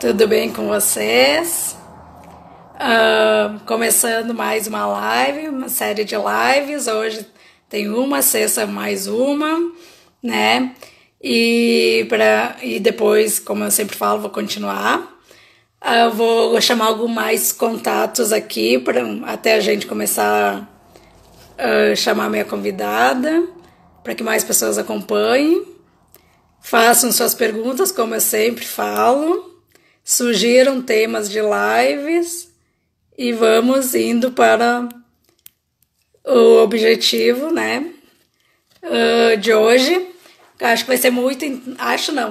Tudo bem com vocês? Começando mais uma live, uma série de lives. Hoje tem uma, sexta mais uma, né? E depois, como eu sempre falo, vou continuar. Vou chamar alguns mais contatos aqui para até a gente começar a chamar minha convidada, para que mais pessoas acompanhem. Façam suas perguntas, como eu sempre falo. Sugiram temas de lives e vamos indo para o objetivo, né, de hoje. Acho que vai ser muito,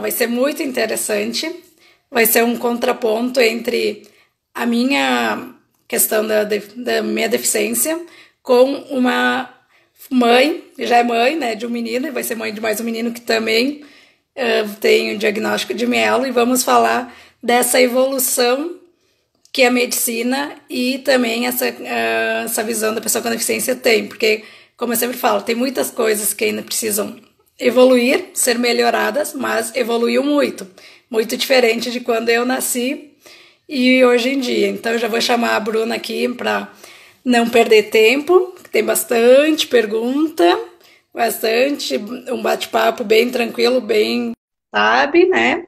vai ser muito interessante. Vai ser um contraponto entre a minha questão da minha deficiência com uma mãe, que já é mãe, né, de um menino, e vai ser mãe de mais um menino que também tem o diagnóstico de mielo, e vamos falar dessa evolução que a medicina e também essa visão da pessoa com deficiência tem, porque, como eu sempre falo, tem muitas coisas que ainda precisam evoluir, ser melhoradas, mas evoluiu muito, muito diferente de quando eu nasci e hoje em dia. Então eu já vou chamar a Bruna aqui para não perder tempo, tem bastante pergunta, bastante, um bate-papo bem tranquilo, bem, sabe, né?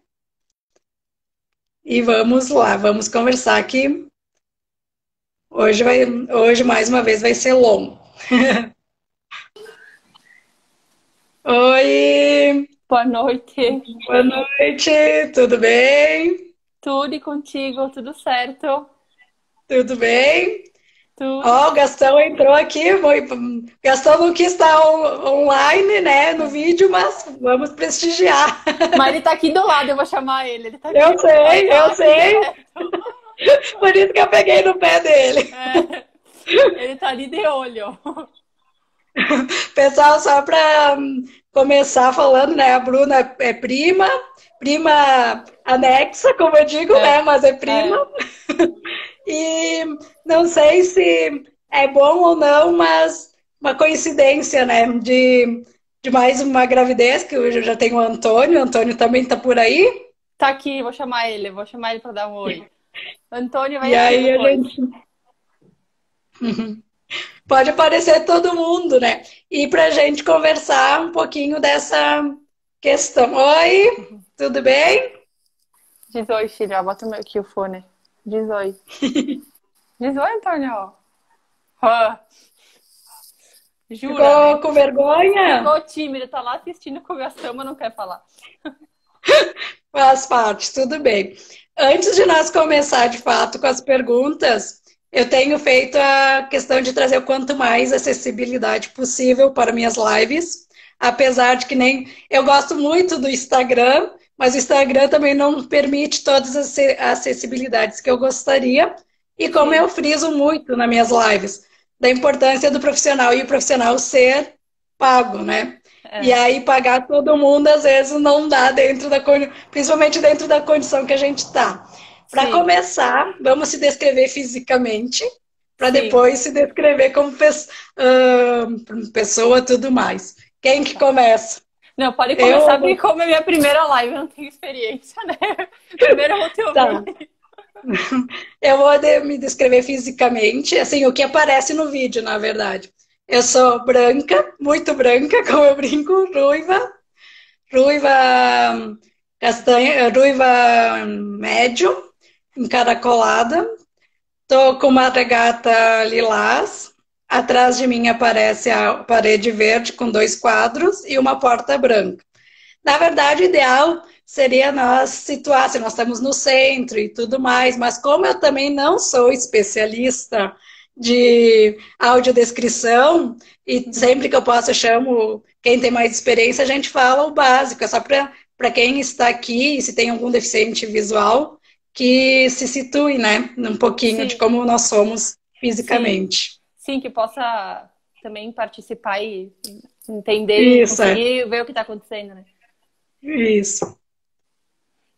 E vamos lá, vamos conversar aqui. Hoje mais uma vez vai ser longo. Oi, Boa noite. boa noite, tudo bem? Tudo e contigo, tudo certo? Tudo bem? Tudo. Ó, o Gastão entrou aqui, Gastão não quis estar online, né, no vídeo, mas vamos prestigiar. Mas ele tá aqui do lado, eu vou chamar ele. Ele tá aqui, Eu sei, vai eu falar aqui sei. direto. Por isso que eu peguei no pé dele. É, ele tá ali de olho. Pessoal, só para começar falando, né? A Bruna é prima, prima anexa, como eu digo, né? É, Mas é prima. é. E não sei se é bom ou não, mas uma coincidência, né? De mais uma gravidez, que eu já tenho o Antônio também tá por aí. Tá aqui, vou chamar ele pra dar um oi. Antônio, vai E aqui aí a depois. gente pode aparecer todo mundo, né? E para a gente conversar um pouquinho dessa questão. Oi, tudo bem? Diz oi, filho, ó, bota aqui o fone. Diz oi. Diz oi, Antônio. Ah, jura, Ficou né? com vergonha? Ficou tímido, tá lá assistindo com a mas não quer falar. Faz parte, tudo bem. Antes de nós começar de fato com as perguntas, eu tenho feito a questão de trazer o quanto mais acessibilidade possível para minhas lives, apesar de que nem eu gosto muito do Instagram, mas o Instagram também não permite todas as acessibilidades que eu gostaria, e como eu Sim, friso muito nas minhas lives, da importância do profissional e o profissional ser pago, né? E é. aí pagar todo mundo às vezes não dá principalmente dentro da condição que a gente está. Para Sim, começar, vamos se descrever fisicamente, para sim. depois se descrever como pessoa, tudo mais. Quem que começa? Não, pode Eu começar, ou porque você? como é minha primeira live, eu não tenho experiência, né? Primeiro eu vou te Tá. ouvir. Eu vou me descrever fisicamente, assim, o que aparece no vídeo, na verdade. Eu sou branca, muito branca, como eu brinco, ruiva castanha, ruiva médio, encaracolada. Tô com uma regata lilás. Atrás de mim aparece a parede verde com dois quadros e uma porta branca. Na verdade, o ideal seria nós situar, se nós estamos no centro e tudo mais, mas como eu também não sou especialista de audiodescrição, e sempre que eu posso eu chamo quem tem mais experiência, a gente fala o básico, é só para quem está aqui, e se tem algum deficiente visual, que se situe, né, um pouquinho de Sim, como nós somos sim, fisicamente. sim, que possa também participar e entender e Isso, conseguir ver o que está acontecendo, né? isso.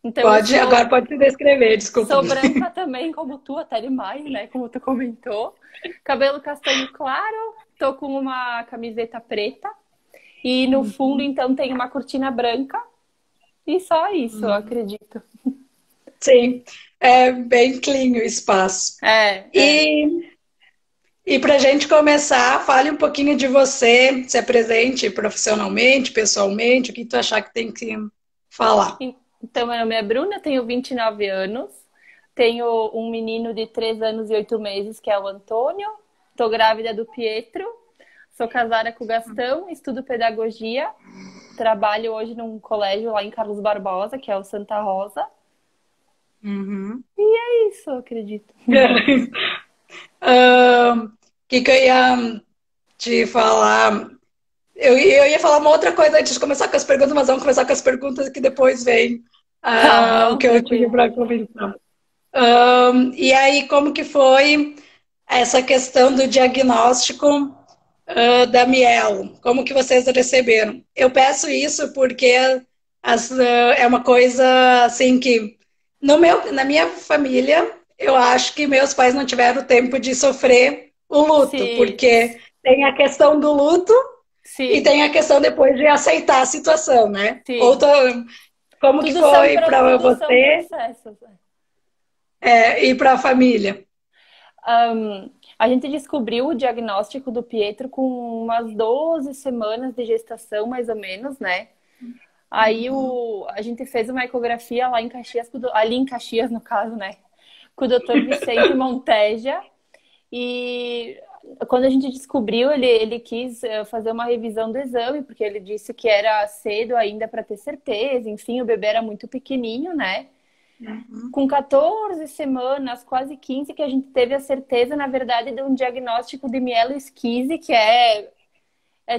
Então eu Agora sou, pode se descrever, desculpa. sou branca também, como tu, até demais, né? Como tu comentou. Cabelo castanho claro, tô com uma camiseta preta e no fundo, então, tem uma cortina branca e só isso, eu acredito. Sim, é bem clean o espaço. É, é. E, e para a gente começar, fale um pouquinho de você, se apresente profissionalmente, pessoalmente, o que tu achar que tem que falar. Então, meu nome é Bruna, tenho 29 anos. Tenho um menino de 3 anos e 8 meses, que é o Antônio. Estou grávida do Pietro. Sou casada com o Gastão, estudo pedagogia. Trabalho hoje num colégio lá em Carlos Barbosa, que é o Santa Rosa. Uhum. É isso, eu acredito. Que eu ia te falar? Eu ia falar uma outra coisa antes de começar com as perguntas, mas vamos começar com as perguntas que depois vem Tá o bom, que eu tinha tranquilo. para comentar. E aí, como que foi essa questão do diagnóstico da mielo? Como que vocês receberam? Eu peço isso porque é uma coisa assim que na minha família eu acho que meus pais não tiveram tempo de sofrer o luto, Sim, porque tem a questão do luto e sim, tem a questão depois de aceitar a situação, né? sim. Como que foi para Tudo são você processos. e para a família? A gente descobriu o diagnóstico do Pietro com umas 12 semanas de gestação, mais ou menos, né? Aí a gente fez uma ecografia lá em Caxias, ali em Caxias, no caso, né? Com o doutor Vicente Monteja. E quando a gente descobriu, ele quis fazer uma revisão do exame, porque ele disse que era cedo ainda para ter certeza. Enfim, o bebê era muito pequenininho, né? Com 14 semanas, quase 15, que a gente teve a certeza, na verdade, de um diagnóstico de mieloesquise, que é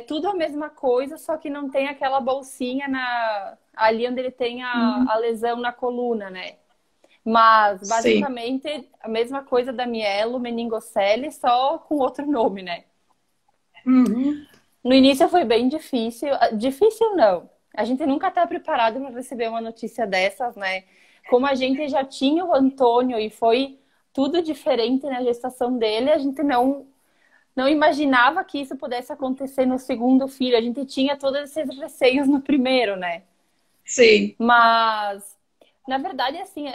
tudo a mesma coisa, só que não tem aquela bolsinha ali onde ele tem a lesão na coluna, né? Mas, Sim. basicamente, a mesma coisa da mielo meningocele, só com outro nome, né? Uhum. No início foi bem difícil. Difícil não. A gente nunca está preparado para receber uma notícia dessas, né? Como a gente já tinha o Antônio e foi tudo diferente na gestação dele, a gente não imaginava que isso pudesse acontecer no segundo filho. A gente tinha todos esses receios no primeiro, né? Sim. Mas, na verdade, assim,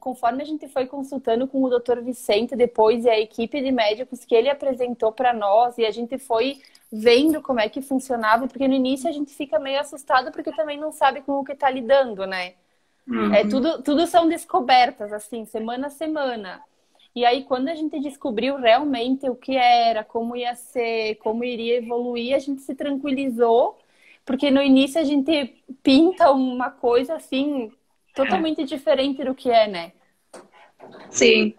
conforme a gente foi consultando com o Dr. Vicente depois e a equipe de médicos que ele apresentou para nós, e a gente foi vendo como é que funcionava, porque no início a gente fica meio assustado porque também não sabe com o que está lidando, né? Uhum. Tudo são descobertas, assim, semana a semana. E aí, quando a gente descobriu realmente o que era, como ia ser, como iria evoluir, a gente se tranquilizou, porque no início a gente pinta uma coisa assim, totalmente diferente do que é, né? Sim.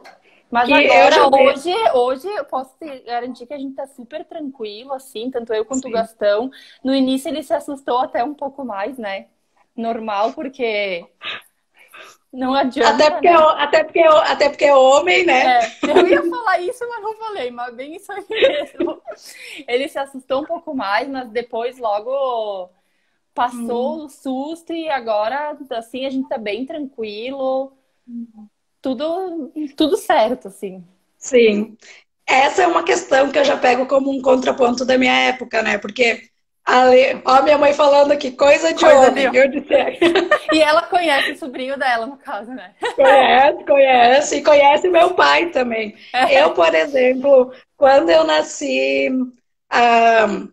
Mas Que eu já agora, vi. hoje eu posso te garantir que a gente tá super tranquilo, assim, tanto eu quanto o Sim. Gastão. No início ele se assustou até um pouco mais, né? Normal, porque não adianta, né? Até porque é homem, né? Eu ia falar isso, mas não falei, mas bem isso aí mesmo. Ele se assustou um pouco mais, mas depois logo passou o susto e agora, assim, a gente tá bem tranquilo, tudo certo, assim. Sim. Essa é uma questão que eu já pego como um contraponto da minha época, né? Porque, ó, minha mãe falando aqui, coisa de Coisa de. homem. Eu disse, E ela conhece o sobrinho dela, no caso, né? conhece, e conhece meu pai também. Eu, É. por exemplo, quando eu nasci,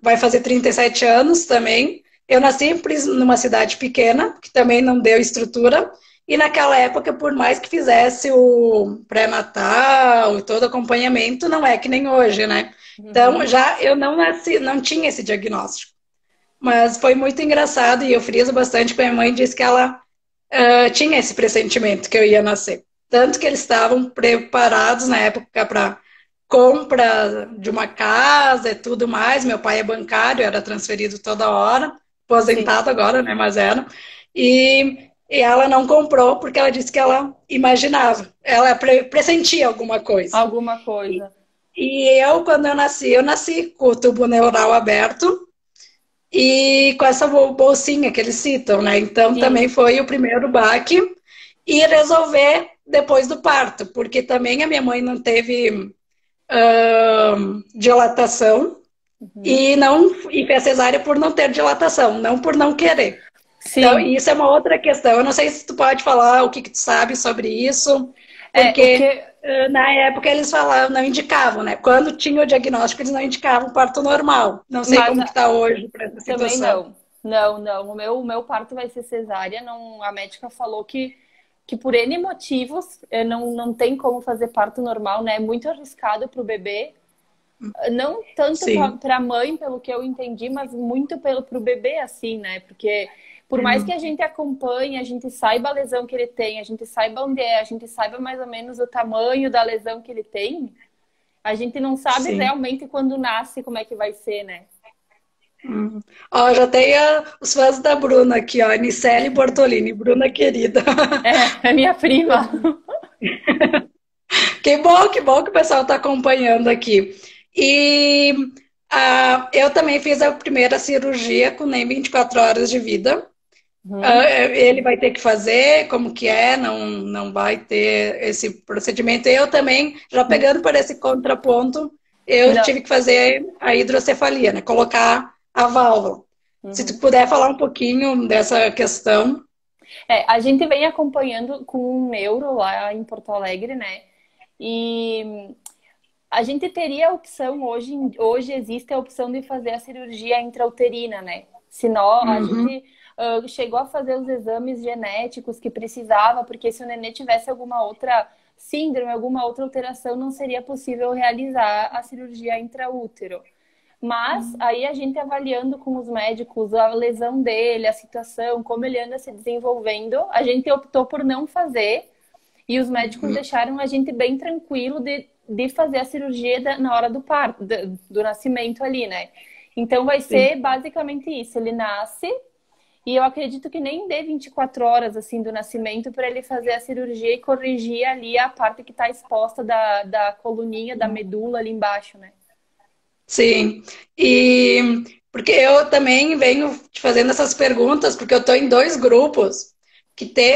vai fazer 37 anos também, eu nasci numa cidade pequena, que também não deu estrutura, e naquela época, por mais que fizesse o pré-natal, todo acompanhamento, não é que nem hoje, né? Então, Uhum. já eu não nasci, não tinha esse diagnóstico. Mas foi muito engraçado e eu friso bastante que a minha mãe disse que ela tinha esse pressentimento que eu ia nascer. Tanto que eles estavam preparados na época para compra de uma casa e tudo mais. Meu pai é bancário, era transferido toda hora, Sim, aposentado agora, né? Mas era. E ela não comprou porque ela disse que ela imaginava, ela pressentia alguma coisa. alguma coisa. E eu, quando eu nasci com o tubo neural aberto e com essa bolsinha que eles citam, né? Então também Isso. foi o primeiro baque e resolver depois do parto, porque também a minha mãe não teve dilatação Uhum. e não e fez cesárea por não ter dilatação, não por não querer. Então, Sim. isso é uma outra questão. Eu não sei se tu pode falar o que que tu sabe sobre isso, O porque que. na época eles falavam, não indicavam, né? Quando tinha o diagnóstico, eles não indicavam parto normal. Não sei Mas como que está hoje para essa também situação. não. Não, não. O meu parto vai ser cesárea. Não, a médica falou que por N motivos não tem como fazer parto normal, né? É muito arriscado para o bebê. Não tanto Sim. para a mãe, pelo que eu entendi, mas muito para o bebê, assim, né? Porque por mais que Uhum. a gente acompanhe, a gente saiba a lesão que ele tem, a gente saiba onde é, a gente saiba mais ou menos o tamanho da lesão que ele tem, a gente não sabe Sim. realmente quando nasce como é que vai ser, né? Uhum. Ó, já tem os fãs da Bruna aqui, ó, Nicele Bortolini, Bruna querida. É minha prima. Que bom que o pessoal está acompanhando aqui. E eu também fiz a primeira cirurgia com nem 24 horas de vida. Uhum. Ele vai ter que fazer, como que é, não vai ter esse procedimento. Eu também, já pegando por esse contraponto, eu Não. tive que fazer a hidrocefalia, né? Colocar a válvula. Se tu Uhum. puder falar um pouquinho dessa questão. A gente vem acompanhando com um neuro lá em Porto Alegre, né? E a gente teria a opção, hoje existe a opção de fazer a cirurgia intrauterina, né? Se não, a Uhum, gente chegou a fazer os exames genéticos que precisava, porque se o nenê tivesse alguma outra síndrome, alguma outra alteração, não seria possível realizar a cirurgia intraútero. Mas aí a gente avaliando com os médicos a lesão dele, a situação, como ele anda se desenvolvendo, a gente optou por não fazer e os médicos uhum, deixaram a gente bem tranquilo de fazer a cirurgia na hora do parto, do nascimento ali, né? Então vai sim. ser basicamente isso. Ele nasce e eu acredito que nem dê 24 horas assim do nascimento para ele fazer a cirurgia e corrigir ali a parte que está exposta da coluninha, da medula ali embaixo, né? Sim, e porque eu também venho te fazendo essas perguntas, porque eu estou em dois grupos que tem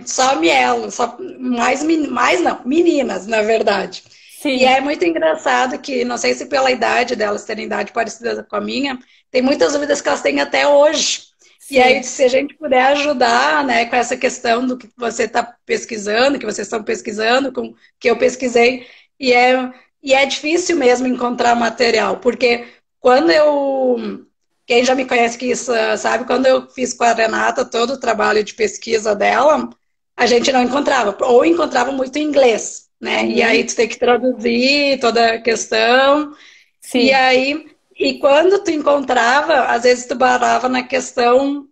só mielo, só mais não, meninas, na verdade. E Sim. é muito engraçado que, não sei se pela idade delas terem idade parecida com a minha, tem muitas dúvidas que elas têm até hoje. E aí, Sim. se a gente puder ajudar, né, com essa questão do que você está pesquisando, que vocês estão pesquisando, com que eu pesquisei, e é e é difícil mesmo encontrar material, porque quando eu. Quem já me conhece que isso, sabe, quando eu fiz com a Renata todo o trabalho de pesquisa dela, a gente não encontrava, ou encontrava muito em inglês, né? E aí Uhum. tu tem que traduzir toda a questão, e Sim. aí. E quando tu encontrava, às vezes tu barava na questão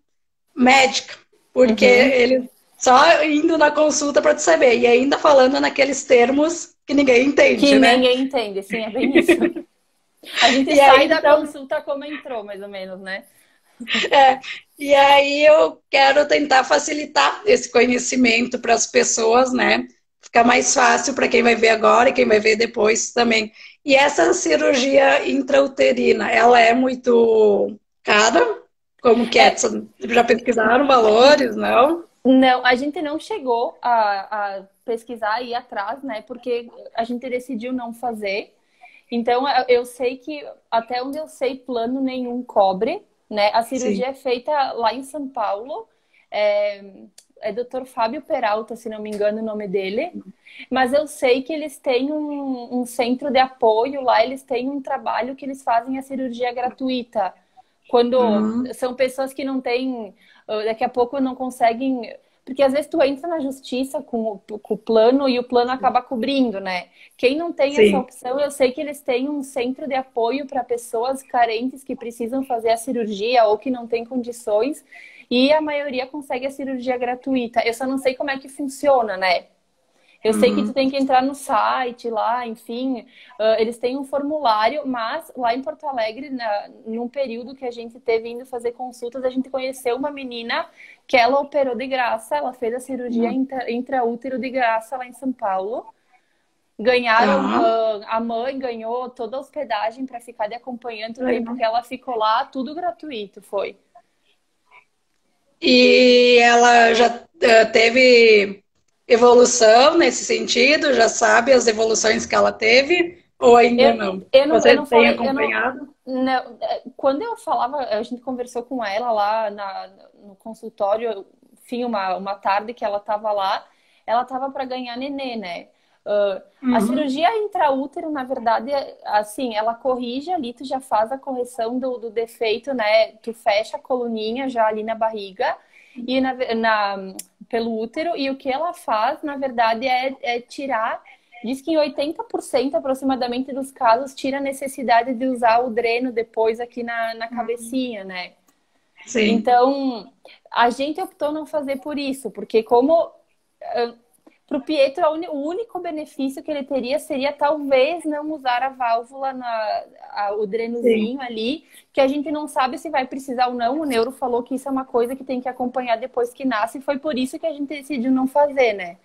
médica, porque Uhum. ele só indo na consulta para te saber, e ainda falando naqueles termos que ninguém Que entende, né? ninguém entende, sim, é bem isso. A gente E aí, sai da então, consulta como entrou, mais ou menos, né? é, e aí eu quero tentar facilitar esse conhecimento para as pessoas, né? Ficar mais fácil para quem vai ver agora e quem vai ver depois também. E essa cirurgia intrauterina, ela é muito cara? Como que é? É, Já pesquisaram valores, não? não, a gente não chegou a pesquisar e ir atrás, né? Porque a gente decidiu não fazer. Então, eu sei que, até onde eu sei, plano nenhum cobre, né? A cirurgia Sim. é feita lá em São Paulo. É, é Dr. Fábio Peralta, se não me engano, o nome dele. Mas eu sei que eles têm um centro de apoio lá, eles têm um trabalho que eles fazem a cirurgia gratuita. Quando Uhum. são pessoas que não têm, daqui a pouco não conseguem. Porque às vezes tu entra na justiça com o plano e o plano acaba cobrindo, né? Quem não tem essa Sim. opção, eu sei que eles têm um centro de apoio para pessoas carentes que precisam fazer a cirurgia ou que não têm condições, e a maioria consegue a cirurgia gratuita. Eu só não sei como é que funciona, né? Eu sei que tu Uhum. tem que entrar no site lá, enfim, eles têm um formulário, mas lá em Porto Alegre, num período que a gente teve indo fazer consultas, a gente conheceu uma menina que ela operou de graça, ela fez a cirurgia Uhum. intraútero de graça lá em São Paulo. Ganharam, Tá. a mãe ganhou toda a hospedagem para ficar de acompanhante o tempo Legal. que ela ficou lá, tudo gratuito, foi. E ela já teve evolução nesse sentido? Já sabe as evoluções que ela teve? Ou ainda Eu, não? eu Você não tem falei, eu não, acompanhado? não, quando eu falava, a gente conversou com ela lá no consultório, enfim, uma tarde que ela estava lá, ela estava para ganhar nenê, né? A Uhum. cirurgia intraútero, na verdade, assim, ela corrige ali, tu já faz a correção do defeito, né? Tu fecha a coluninha já ali na barriga e pelo útero, e o que ela faz, na verdade, é tirar. Diz que em 80% aproximadamente dos casos tira a necessidade de usar o dreno depois aqui na cabecinha, né? Sim, Então, a gente optou não fazer por isso, porque como para o Pietro o único benefício que ele teria seria talvez não usar a válvula, o sim. drenozinho ali, que a gente não sabe se vai precisar ou não. O neuro falou que isso é uma coisa que tem que acompanhar depois que nasce, e foi por isso que a gente decidiu não fazer, né?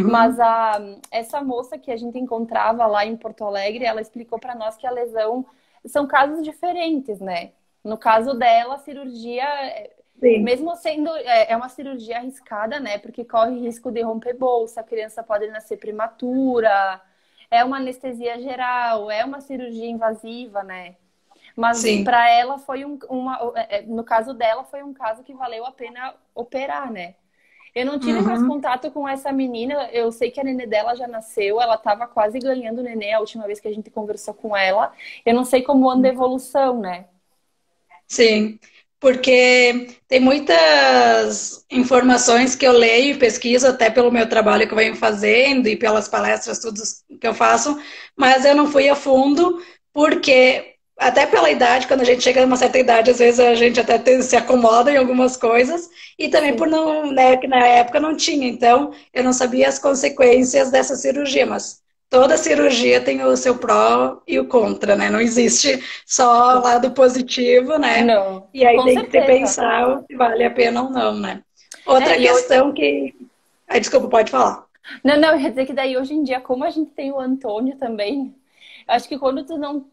Mas Uhum. essa moça que a gente encontrava lá em Porto Alegre, ela explicou para nós que a lesão são casos diferentes, né? No caso dela, a cirurgia, Sim, mesmo sendo, é uma cirurgia arriscada, né? Porque corre risco de romper bolsa, a criança pode nascer prematura, é uma anestesia geral, é uma cirurgia invasiva, né? Mas sim. para ela foi no caso dela, foi um caso que valeu a pena operar, né? Eu não tive mais Uhum. contato com essa menina. Eu sei que a nenê dela já nasceu. Ela estava quase ganhando o nenê a última vez que a gente conversou com ela. Eu não sei como anda a evolução, né? Sim, porque tem muitas informações que eu leio e pesquiso até pelo meu trabalho que eu venho fazendo e pelas palestras tudo que eu faço, mas eu não fui a fundo porque até pela idade, quando a gente chega a uma certa idade, às vezes a gente até se acomoda em algumas coisas e também por Sim. não, né, que na época não tinha, então eu não sabia as consequências dessa cirurgia, mas toda cirurgia tem o seu pró e o contra, né? Não existe só lado positivo, né? Não, E aí com tem que se certeza. pensar se vale a pena ou não, né? Outra E eu, questão que. Ai, desculpa, pode falar. não, eu ia dizer que daí hoje em dia, como a gente tem o Antônio também, acho que quando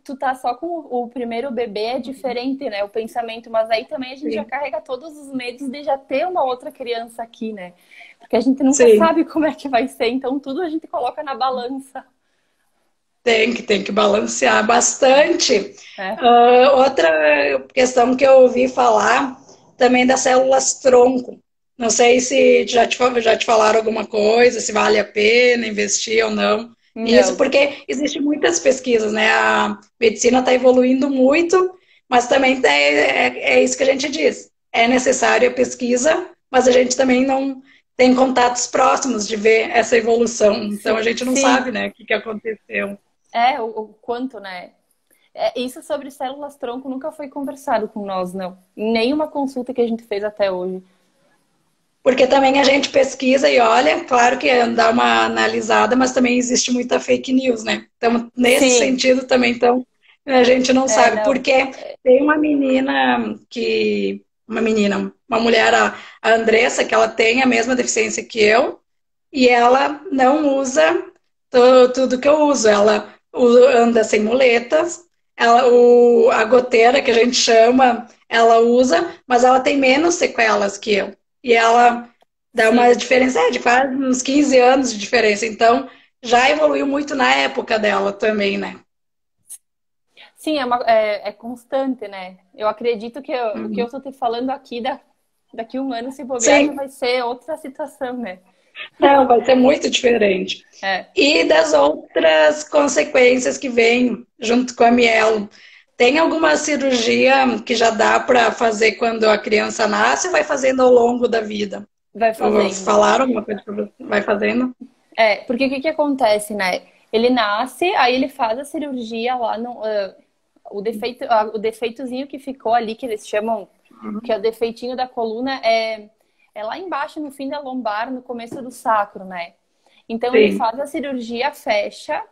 tu tá só com o primeiro bebê é diferente, né? O pensamento, mas aí também a gente já Sim, carrega todos os medos de já ter uma outra criança aqui, né? Porque a gente nunca sim, sabe como é que vai ser, então tudo a gente coloca na balança. tem que balancear bastante. É. Outra questão que eu ouvi falar também das células tronco. Não sei se já te falaram alguma coisa, se vale a pena investir ou não nisso, Não. porque existem muitas pesquisas, né? A medicina está evoluindo muito, mas também é isso que a gente diz. É necessária a pesquisa, mas a gente também não tem contatos próximos de ver essa evolução. Então a Sim, gente não sim. sabe, né, o que aconteceu. É, o quanto, né? Isso sobre células-tronco nunca foi conversado com nós, não. Em nenhuma consulta que a gente fez até hoje. Porque também a gente pesquisa e olha, claro que dá uma analisada, mas também existe muita fake news, né? Então, nesse Sim, sentido também, então, a gente não sabe. não. Porque tem uma menina que. Uma menina, uma mulher, a Andressa, que ela tem a mesma deficiência que eu, e ela não usa tudo que eu uso. Ela anda sem muletas, a goteira que a gente chama, ela usa, mas ela tem menos sequelas que eu. E ela dá uma Sim. diferença de quase uns 15 anos de diferença. Então, já evoluiu muito na época dela também, né? Sim, é constante, né? Eu acredito que o que eu Uhum. estou te falando aqui, daqui um ano, se bobear, já Sim, vai ser outra situação, né? não, vai ser muito diferente. É. E das outras consequências que vêm junto com a mielo. Tem alguma cirurgia que já dá para fazer quando a criança nasce ou vai fazendo ao longo da vida? Vai Ou fazendo. falaram alguma coisa para você? Vai fazendo? Porque o que que acontece, né? Ele nasce, aí ele faz a cirurgia lá no. O defeitozinho que ficou ali, que eles chamam, que é o defeitinho da coluna, é lá embaixo, no fim da lombar, no começo do sacro, né? Então ele Sim. faz a cirurgia, fecha,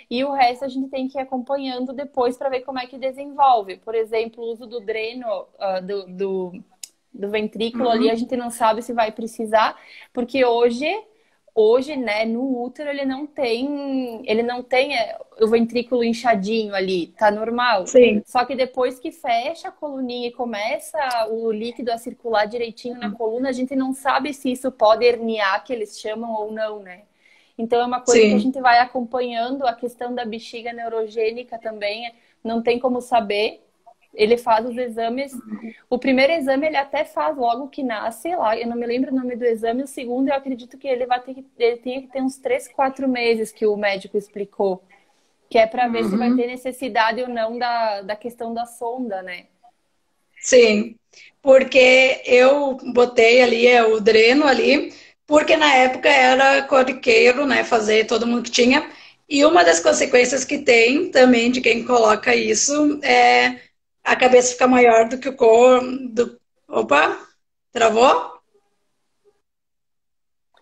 e o resto a gente tem que ir acompanhando depois para ver como é que desenvolve. Por exemplo, o uso do dreno, do ventrículo ali, a Uhum. gente não sabe se vai precisar, porque hoje, né, no útero ele não tem o ventrículo inchadinho ali, tá normal. Sim. Só que depois que fecha a coluninha e começa o líquido a circular direitinho na coluna, a gente não sabe se isso pode herniar, que eles chamam ou não, né? Então é uma coisa que a Sim. gente vai acompanhando. A questão da bexiga neurogênica também, não tem como saber. Ele faz os exames. O primeiro exame ele até faz logo que nasce, lá, eu não me lembro o nome do exame. O segundo, eu acredito que ele tem que ter uns 3, 4 meses que o médico explicou, que é para ver se vai ter Uhum. necessidade ou não da questão da sonda, né? Sim, porque eu botei ali o dreno ali, porque na época era corriqueiro, né, fazer todo mundo que tinha. E uma das consequências que tem também de quem coloca isso é a cabeça ficar maior do que o corpo. Opa, travou?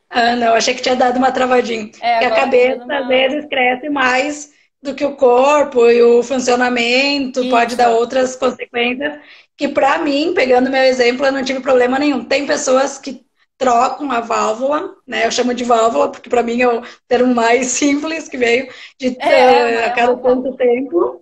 Ah, não, achei que tinha dado uma travadinha. É, Que a agora tá cabeça dando às uma. vezes cresce mais do que o corpo e o funcionamento pode dar Isso. outras consequências. Que para mim, pegando meu exemplo, eu não tive problema nenhum. Tem pessoas que trocam a válvula, né? Eu chamo de válvula porque para mim é o termo mais simples que veio de a É cada uma tanto válvula. tempo.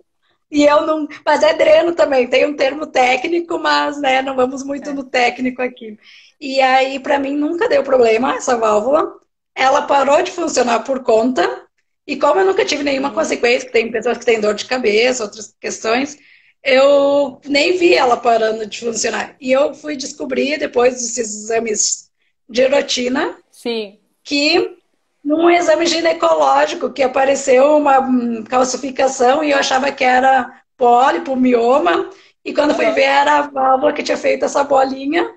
E eu não, mas é dreno também, tem um termo técnico, mas né, não vamos muito É. no técnico aqui. E aí, para mim, nunca deu problema essa válvula. Ela parou de funcionar por conta. E como eu nunca tive nenhuma Uhum. consequência, que tem pessoas que têm dor de cabeça, outras questões, eu nem vi ela parando de funcionar. E eu fui descobrir, depois desses exames de rotina, Sim. que num exame ginecológico que apareceu uma calcificação e eu achava que era pólipo, mioma, e quando fui ver Aham. era a válvula que tinha feito essa bolinha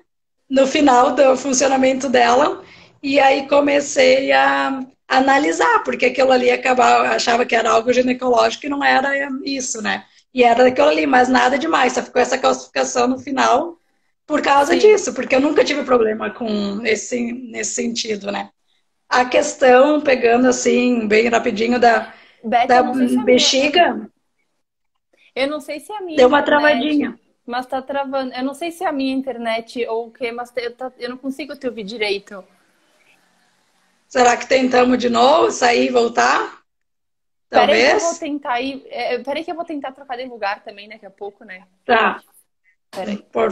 no final do funcionamento dela, e aí comecei a analisar, porque aquilo ali acabava, achava que era algo ginecológico e não era isso, né? E era aquilo ali, mas nada demais, só ficou essa calcificação no final por causa Sim. disso, porque eu nunca tive problema com nesse sentido, né? A questão, pegando assim, bem rapidinho, Beth, da eu não sei se a minha. bexiga, Eu não sei se a minha deu uma internet. travadinha. Mas tá travando. Eu não sei se é a minha internet ou o quê, mas eu não consigo te ouvir direito. Será que tentamos de novo, sair e voltar? Peraí que eu vou Talvez? tentar ir. Peraí que eu vou tentar trocar de lugar também daqui a pouco, né? Tá. Peraí. Por...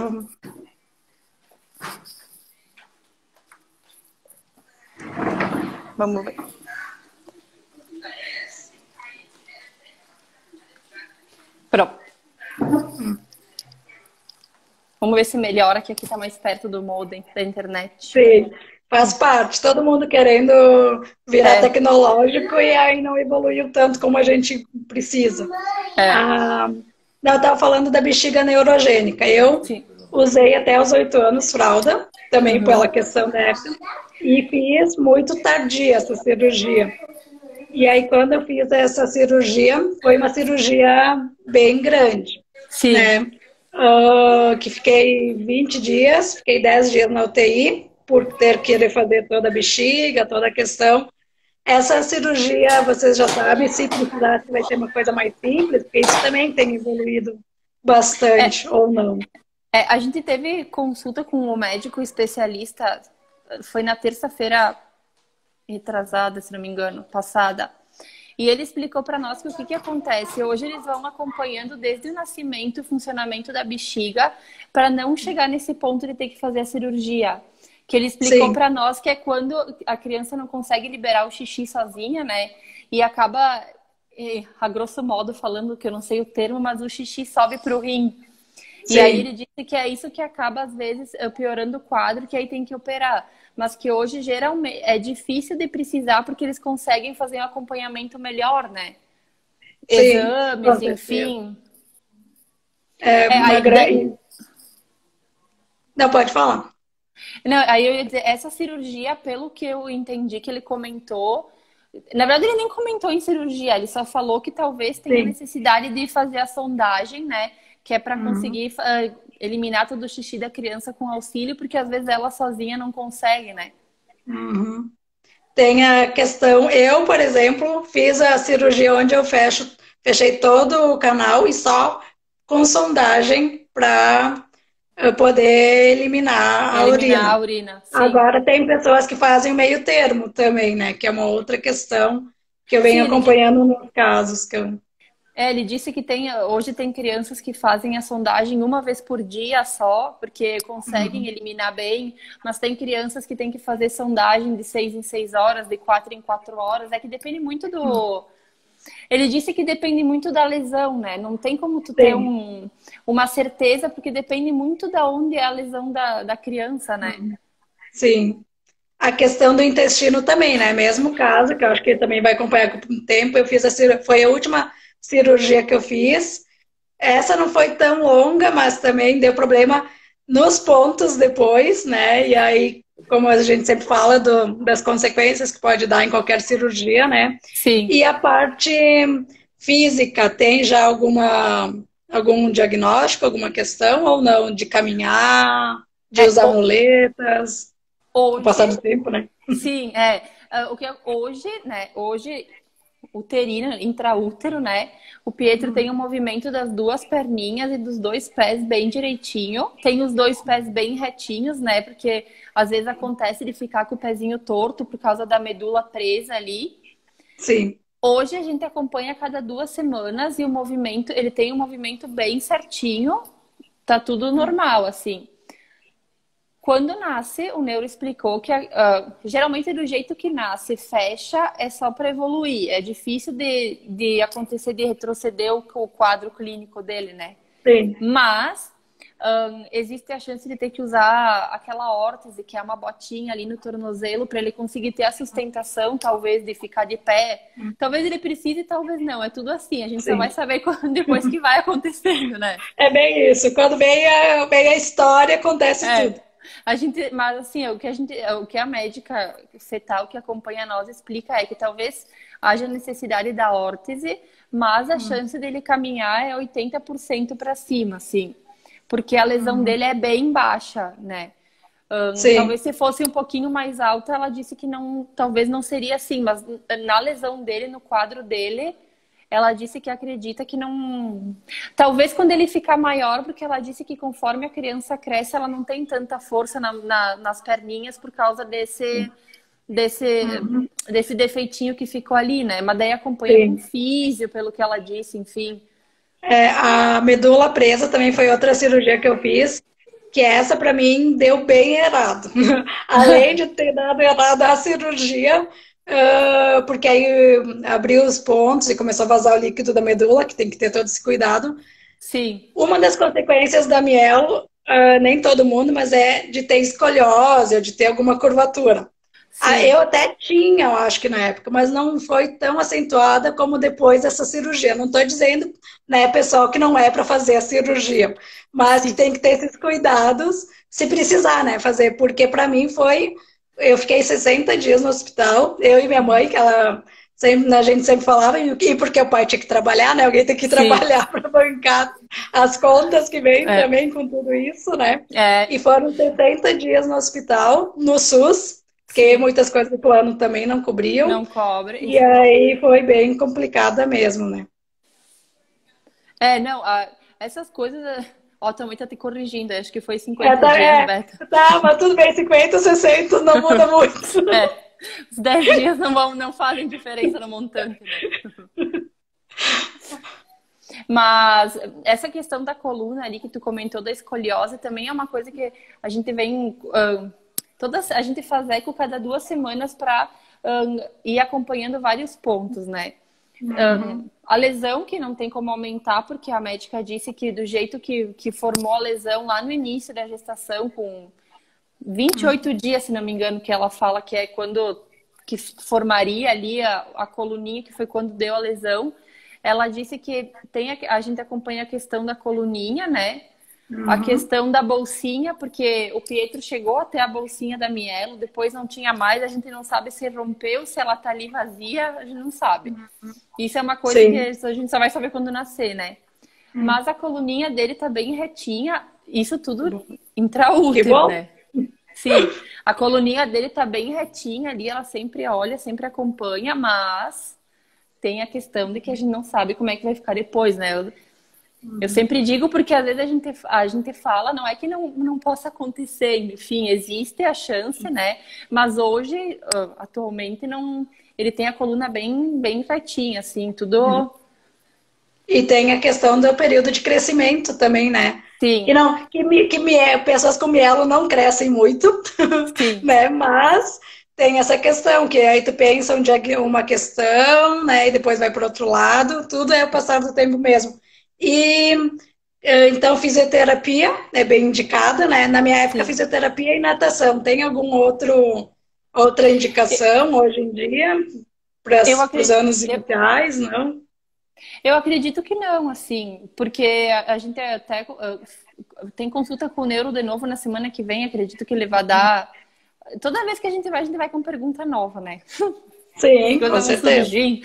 Vamos ver. Pronto. Vamos ver se melhora, que aqui tá mais perto do modem da internet. Sim, faz parte. Todo mundo querendo virar É, tecnológico e aí não evoluiu tanto como a gente precisa. é. Ah, não, eu estava falando da bexiga neurogênica. Eu Sim. usei até os 8 anos fralda, também pela Uhum. questão da época, e fiz muito tardia essa cirurgia. E aí, quando eu fiz essa cirurgia, foi uma cirurgia bem grande, Sim. né? Que fiquei 20 dias, fiquei 10 dias na UTI, por ter que fazer toda a bexiga, toda a questão. Essa cirurgia, vocês já sabem, se precisar, se vai ser uma coisa mais simples, porque isso também tem evoluído É, bastante, ou não. a gente teve consulta com o médico especialista, foi na terça-feira retrasada, se não me engano, passada. E ele explicou para nós que o que, que acontece. Hoje eles vão acompanhando desde o nascimento o funcionamento da bexiga para não chegar nesse ponto de ter que fazer a cirurgia. Que ele explicou Sim, para nós que é quando a criança não consegue liberar o xixi sozinha, né? E acaba, a grosso modo, falando que eu não sei o termo, mas o xixi sobe para o rim. E aí ele sim, disse que é isso que acaba, às vezes, piorando o quadro, que aí tem que operar. Mas que hoje, geralmente, é difícil de precisar porque eles conseguem fazer um acompanhamento melhor, né? sim, com Exames, certeza. enfim. É uma Aí, grande. Não, pode falar. não, aí eu ia dizer, essa cirurgia, pelo que eu entendi que ele comentou, na verdade ele nem comentou em cirurgia, ele só falou que talvez tenha Sim. necessidade de fazer a sondagem, né? Que é para Uhum. conseguir eliminar todo o xixi da criança com auxílio, porque às vezes ela sozinha não consegue, né? Uhum. Tem a questão, eu, por exemplo, fiz a cirurgia onde eu fechei todo o canal e só com sondagem para poder eliminar a Eliminar a urina. urina, sim. Agora tem pessoas que fazem meio termo também, né? Que é uma outra questão que eu venho Sim, acompanhando nos casos que eu. Ele disse que hoje tem crianças que fazem a sondagem uma vez por dia só, porque conseguem eliminar bem, mas tem crianças que têm que fazer sondagem de 6 em 6 horas, de 4 em 4 horas. É que depende muito do. Ele disse que depende muito da lesão, né? Não tem como tu ter uma certeza, porque depende muito da onde é a lesão da criança, né? Sim. A questão do intestino também, né? Mesmo caso, que eu acho que ele também vai acompanhar com o tempo, eu fiz foi a última cirurgia que eu fiz. Essa não foi tão longa, mas também deu problema nos pontos depois, né? E aí, como a gente sempre fala das consequências que pode dar em qualquer cirurgia, né? Sim. E a parte física, tem já algum diagnóstico, alguma questão ou não? De caminhar, de usar muletas, com o Hoje, passar do tempo, né? sim, o que hoje, né? Hoje, uterino, intraútero, né? O Pietro tem o movimento das duas perninhas e dos dois pés bem direitinho. Tem os dois pés bem retinhos, né? Porque às vezes acontece de ficar com o pezinho torto por causa da medula presa ali. Sim. Hoje a gente acompanha a cada 2 semanas e o movimento, ele tem um movimento bem certinho. Tá tudo normal, assim. Quando nasce, o neuro explicou que geralmente do jeito que nasce, fecha, é só para evoluir. É difícil de acontecer, de retroceder o quadro clínico dele, né? Sim. Mas existe a chance de ter que usar aquela órtese, que é uma botinha ali no tornozelo, para ele conseguir ter a sustentação, talvez, de ficar de pé. Talvez ele precise, talvez não. É tudo assim. A gente só vai saber depois que vai acontecendo, né? É bem isso. Quando vem a história, acontece tudo. Mas assim, o que a médica fetal que acompanha nós explica é que talvez haja necessidade da órtese, mas a chance dele caminhar é 80% para cima, assim, porque a lesão dele é bem baixa, né? Talvez se fosse um pouquinho mais alta, ela disse que não, talvez não seria assim, mas na lesão dele, no quadro dele, ela disse que acredita que não. Talvez quando ele ficar maior, porque ela disse que conforme a criança cresce, ela não tem tanta força nas perninhas por causa desse defeitinho que ficou ali, né? Mas daí acompanha com físio, pelo que ela disse, enfim. A medula presa também foi outra cirurgia que eu fiz, que essa para mim deu bem errado. Além de ter dado errado a cirurgia, porque aí abriu os pontos e começou a vazar o líquido da medula, que tem que ter todo esse cuidado. Sim. Uma das consequências da mielo, nem todo mundo, mas é de ter escoliose ou de ter alguma curvatura. Eu até tinha, eu acho que na época, mas não foi tão acentuada como depois dessa cirurgia. Não estou dizendo, né, pessoal, que não é para fazer a cirurgia, mas que tem que ter esses cuidados se precisar, né, fazer. Porque para mim eu fiquei 60 dias no hospital, eu e minha mãe, que a gente sempre falava, e porque o pai tinha que trabalhar, né, alguém tem que trabalhar para bancar as contas que vem também com tudo isso, né. E foram 60 dias no hospital, no SUS, porque muitas coisas do plano também não cobriam. Não cobre. E aí foi bem complicada mesmo, né? Essas coisas... Ó, também tá te corrigindo, acho que foi 50 dias, Beto. Tá, mas tudo bem, 50, 60, não muda muito. Os 10 dias não fazem diferença no montante, né? Mas essa questão da coluna ali que tu comentou da escoliose também é uma coisa que a gente vem... a gente faz eco cada 2 semanas para ir acompanhando vários pontos, né? A lesão que não tem como aumentar, porque a médica disse que do jeito que formou a lesão lá no início da gestação, com 28 dias, se não me engano, que ela fala que é quando que formaria ali a coluninha, que foi quando deu a lesão. Ela disse que a gente acompanha a questão da coluninha, né? A questão da bolsinha, porque o Pietro chegou até a bolsinha da mielo, depois não tinha mais, a gente não sabe se rompeu, se ela tá ali vazia, a gente não sabe. Isso é uma coisa que a gente só vai saber quando nascer, né? Mas a coluninha dele tá bem retinha, isso tudo intraútero, né? Sim, a coluninha dele tá bem retinha ali, ela sempre olha, sempre acompanha, mas tem a questão de que a gente não sabe como é que vai ficar depois, né? Eu sempre digo porque às vezes a gente fala, não é que não possa acontecer, enfim, existe a chance, né? Mas hoje, atualmente, não, ele tem a coluna bem retinha, assim, tudo... E tem a questão do período de crescimento também, né? Que Sim, não, pessoas com mielo não crescem muito, sim. né? Mas tem essa questão, que aí tu pensa uma questão, né? E depois vai para outro lado, tudo é o passar do tempo mesmo. E então fisioterapia é bem indicada, né? Na minha época, Sim. fisioterapia e natação. Tem outra indicação hoje em dia para Eu, os acre- anos eu, iniciais, não? eu acredito que não, assim, porque a gente até tem consulta com o neuro de novo na semana que vem, acredito que ele vai dar. Toda vez que a gente vai com pergunta nova, né? As Sim, com coisas vão certeza. surgir.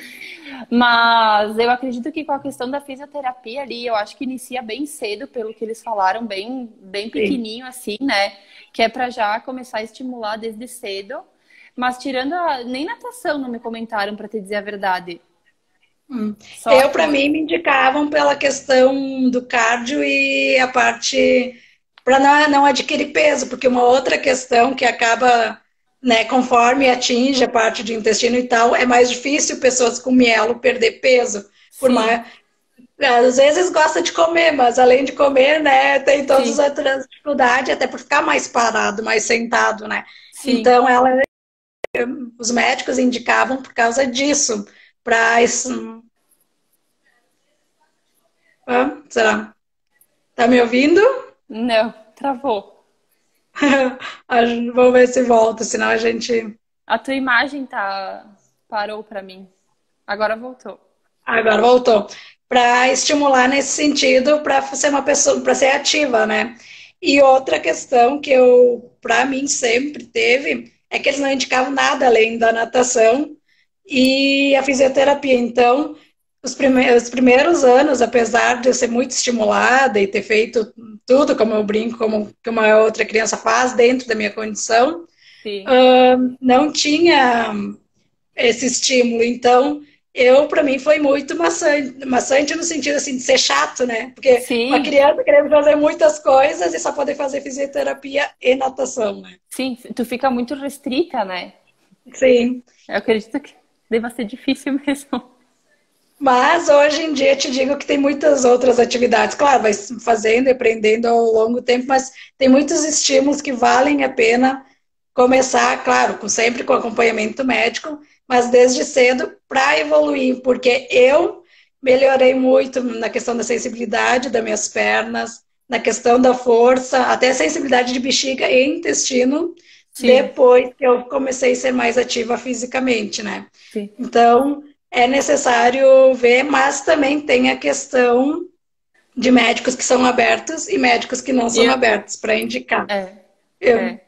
Mas eu acredito que com a questão da fisioterapia ali, eu acho que inicia bem cedo, pelo que eles falaram, bem Sim. pequenininho assim, né? Que é para já começar a estimular desde cedo. Mas tirando nem natação não me comentaram, para te dizer a verdade. Só Eu, para aqui. mim, me indicavam pela questão do cardio e a parte para não adquirir peso, porque uma outra questão que acaba, né, conforme atinge a parte de intestino e tal, é mais difícil pessoas com mielo perder peso. Por Sim, mais, às vezes gosta de comer, mas além de comer, né, tem todas sim, as outras dificuldades, até por ficar mais parado, mais sentado, né? sim. Então, os médicos indicavam por causa disso, para isso. Será? Tá me ouvindo? Não, travou. Vamos ver se volta, senão a gente. A tua imagem parou para mim. Agora voltou. Agora voltou. Para estimular nesse sentido, para ser uma pessoa, para ser ativa, né? E outra questão que para mim, sempre teve é que eles não indicavam nada além da natação e a fisioterapia. Então, os primeiros anos, apesar de eu ser muito estimulada e ter feito tudo, como eu brinco, como que uma outra criança faz dentro da minha condição, Sim. não tinha esse estímulo. Então, para mim, foi muito maçante, maçante no sentido assim de ser chato, né? Porque uma Sim, criança querendo fazer muitas coisas e só poder fazer fisioterapia e natação, né? sim. Tu fica muito restrita, né? Sim. Eu acredito que deva ser difícil mesmo. Mas hoje em dia te digo que tem muitas outras atividades. Claro, vai fazendo e aprendendo ao longo do tempo, mas tem muitos estímulos que valem a pena começar, claro, sempre com acompanhamento médico, mas desde cedo para evoluir, porque eu melhorei muito na questão da sensibilidade das minhas pernas, na questão da força, até sensibilidade de bexiga e intestino, Sim, depois que eu comecei a ser mais ativa fisicamente, né? sim. Então, é necessário ver, mas também tem a questão de médicos que são abertos e médicos que não E são abertos para indicar. é, Eu, é.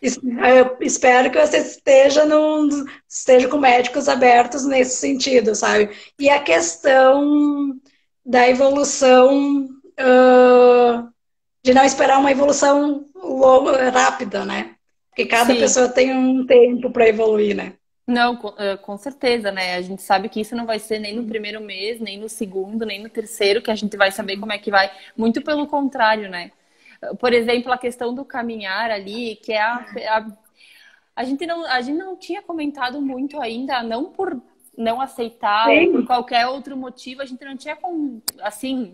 eu espero que você esteja com médicos abertos nesse sentido, sabe? E a questão da evolução, de não esperar uma evolução rápida, né? Porque cada Sim. pessoa tem um tempo para evoluir, né? Não, com certeza, né? A gente sabe que isso não vai ser nem no primeiro mês, nem no segundo, nem no terceiro, que a gente vai saber como é que vai. Muito pelo contrário, né? Por exemplo, a questão do caminhar ali, que é a gente não tinha comentado muito ainda, não por não aceitar ou por Sim. qualquer outro motivo, a gente não tinha, assim,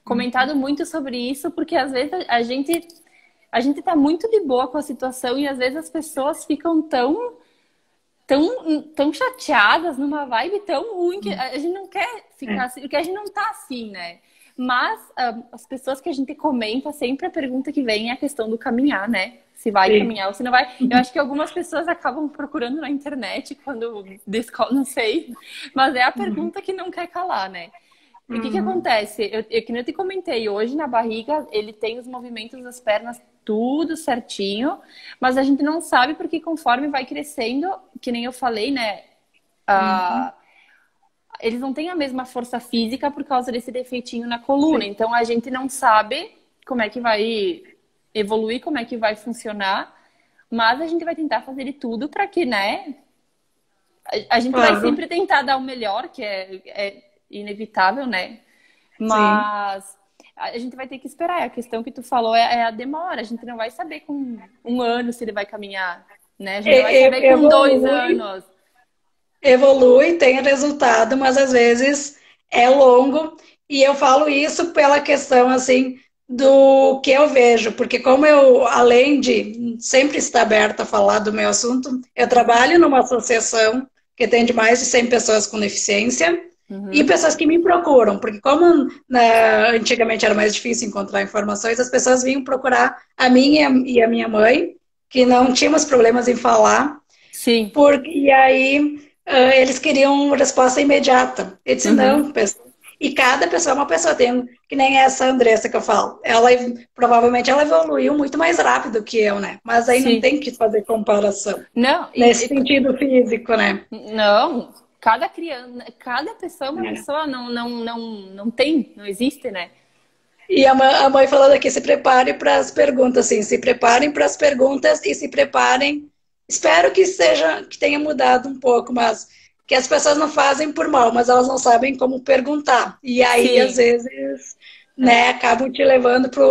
comentado muito sobre isso, porque às vezes a gente tá muito de boa com a situação e às vezes as pessoas ficam tão chateadas, numa vibe tão ruim que a gente não quer ficar assim, porque a gente não tá assim, né? Mas as pessoas que a gente comenta, sempre a pergunta que vem é a questão do caminhar, né? Se vai Sim. caminhar ou se não vai. Eu acho que algumas pessoas acabam procurando na internet quando não sei, mas é a pergunta que não quer calar, né? E o que que Uhum. acontece? Que nem eu te comentei, hoje na barriga ele tem os movimentos das pernas tudo certinho, mas a gente não sabe porque conforme vai crescendo, que nem eu falei, né? Uhum. ah, Eles não têm a mesma força física por causa desse defeitinho na coluna. Sim. Então a gente não sabe como é que vai evoluir, como é que vai funcionar, mas a gente vai tentar fazer de tudo para que, né? A gente vai Claro. sempre tentar dar o melhor, que é inevitável, né? Sim. Mas a gente vai ter que esperar. A questão que tu falou é a demora. A gente não vai saber com 1 ano se ele vai caminhar, né? A gente não vai saber com 2 anos. Evolui, tem resultado, mas às vezes é longo E eu falo isso pela questão, assim, do que eu vejo, porque como eu, além de sempre estar aberta a falar do meu assunto, eu trabalho numa associação que atende mais de 100 pessoas com deficiência e Uhum. pessoas que me procuram, porque como antigamente era mais difícil encontrar informações, as pessoas vinham procurar a mim e a minha mãe, que não tínhamos problemas em falar, Sim. e aí eles queriam resposta imediata. Eu disse, Uhum. não, e cada pessoa é uma pessoa, tem, que nem essa Andressa que eu falo. Ela provavelmente ela evoluiu muito mais rápido que eu, né? Mas aí não Sim. tem que fazer comparação. Não, Nesse sentido físico, né? não, cada criança, cada pessoa é uma É. pessoa, não tem, não existe, né? E a mãe falando aqui, se prepare para as perguntas, sim, se preparem para as perguntas e se preparem. Espero que seja, que tenha mudado um pouco, mas que as pessoas não fazem por mal, mas elas não sabem como perguntar. E aí, às Sim. vezes, né, acabam te levando para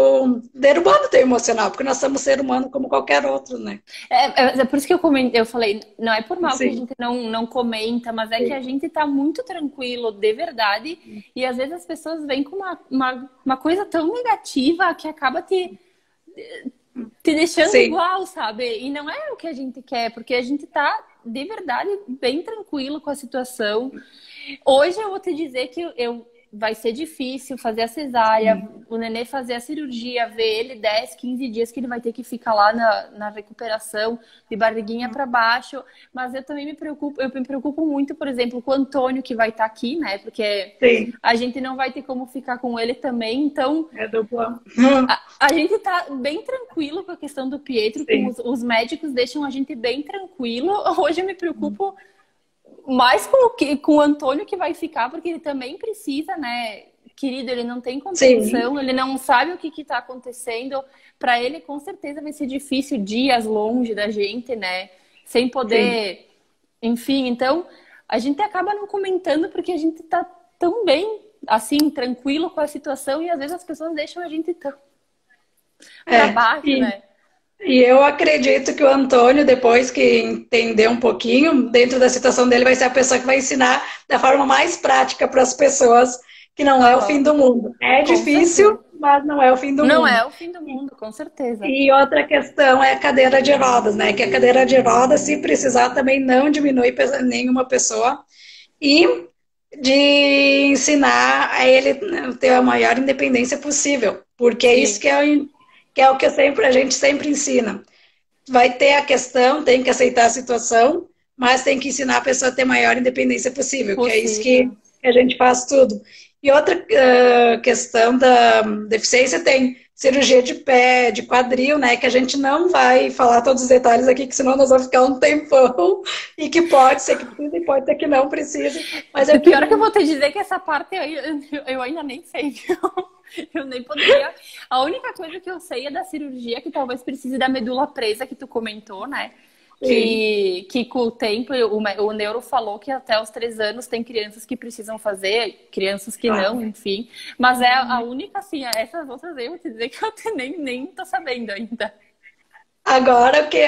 derrubando o teu emocional, porque nós somos ser humano como qualquer outro, né? É por isso que eu falei, não é por mal que a Sim, gente não comenta, mas é que a sim, gente tá muito tranquilo, de verdade, e às vezes as pessoas vêm com uma coisa tão negativa que acaba te deixando sim, igual, sabe? E não é o que a gente quer, porque a gente tá de verdade bem tranquilo com a situação. Hoje eu vou te dizer que vai ser difícil fazer a cesárea, sim, o nenê fazer a cirurgia, ver ele 10, 15 dias que ele vai ter que ficar lá na recuperação, de barriguinha para baixo. Mas eu também eu me preocupo muito, por exemplo, com o Antônio, que vai estar aqui, né? Porque sim, a gente não vai ter como ficar com ele também. Então, é dupla. a gente tá bem tranquilo com a questão do Pietro, com Sim, os médicos deixam a gente bem tranquilo. Hoje eu me preocupo mais com o Antônio que vai ficar, porque ele também precisa, né? Querido, ele não tem sim, compreensão, ele não sabe o que está acontecendo. Para ele, com certeza, vai ser difícil dias longe da gente, né? Sem sim. poder. Enfim, então, a gente acaba não comentando porque a gente tá tão bem, assim, tranquilo com a situação e às vezes as pessoas deixam a gente tão para É, baixo, né? e eu acredito que o Antônio, depois que entender um pouquinho, dentro da situação dele, vai ser a pessoa que vai ensinar da forma mais prática para as pessoas que não é o fim Aham, do mundo. É com difícil, certeza. mas não é o fim do Não mundo. é o fim do mundo, com certeza. E outra questão é a cadeira de rodas, né? Que a cadeira de rodas, se precisar, também não diminui nenhuma pessoa. E de ensinar a ele ter a maior independência possível, porque é isso Sim, que é o que a gente sempre ensina. Vai ter a questão, tem que aceitar a situação, mas tem que ensinar a pessoa a ter a maior independência possível, que é isso que possível. a gente faz tudo. E outra questão da deficiência tem cirurgia de pé, de quadril, né? Que a gente não vai falar todos os detalhes aqui, que senão nós vamos ficar um tempão, e que pode ser que precise e pode ser que não precise. Mas O eu pior é que eu queria. vou te dizer que essa parte eu ainda nem sei, viu? Eu nem poderia. A única coisa que eu sei é da cirurgia que talvez precise da medula presa que tu comentou, né? Sim, Que com o tempo o neuro falou que até os 3 anos tem crianças que precisam fazer, crianças que não, claro. enfim. Mas é a única, assim, essas outras aí eu vou te dizer que eu nem tô sabendo ainda. Agora, que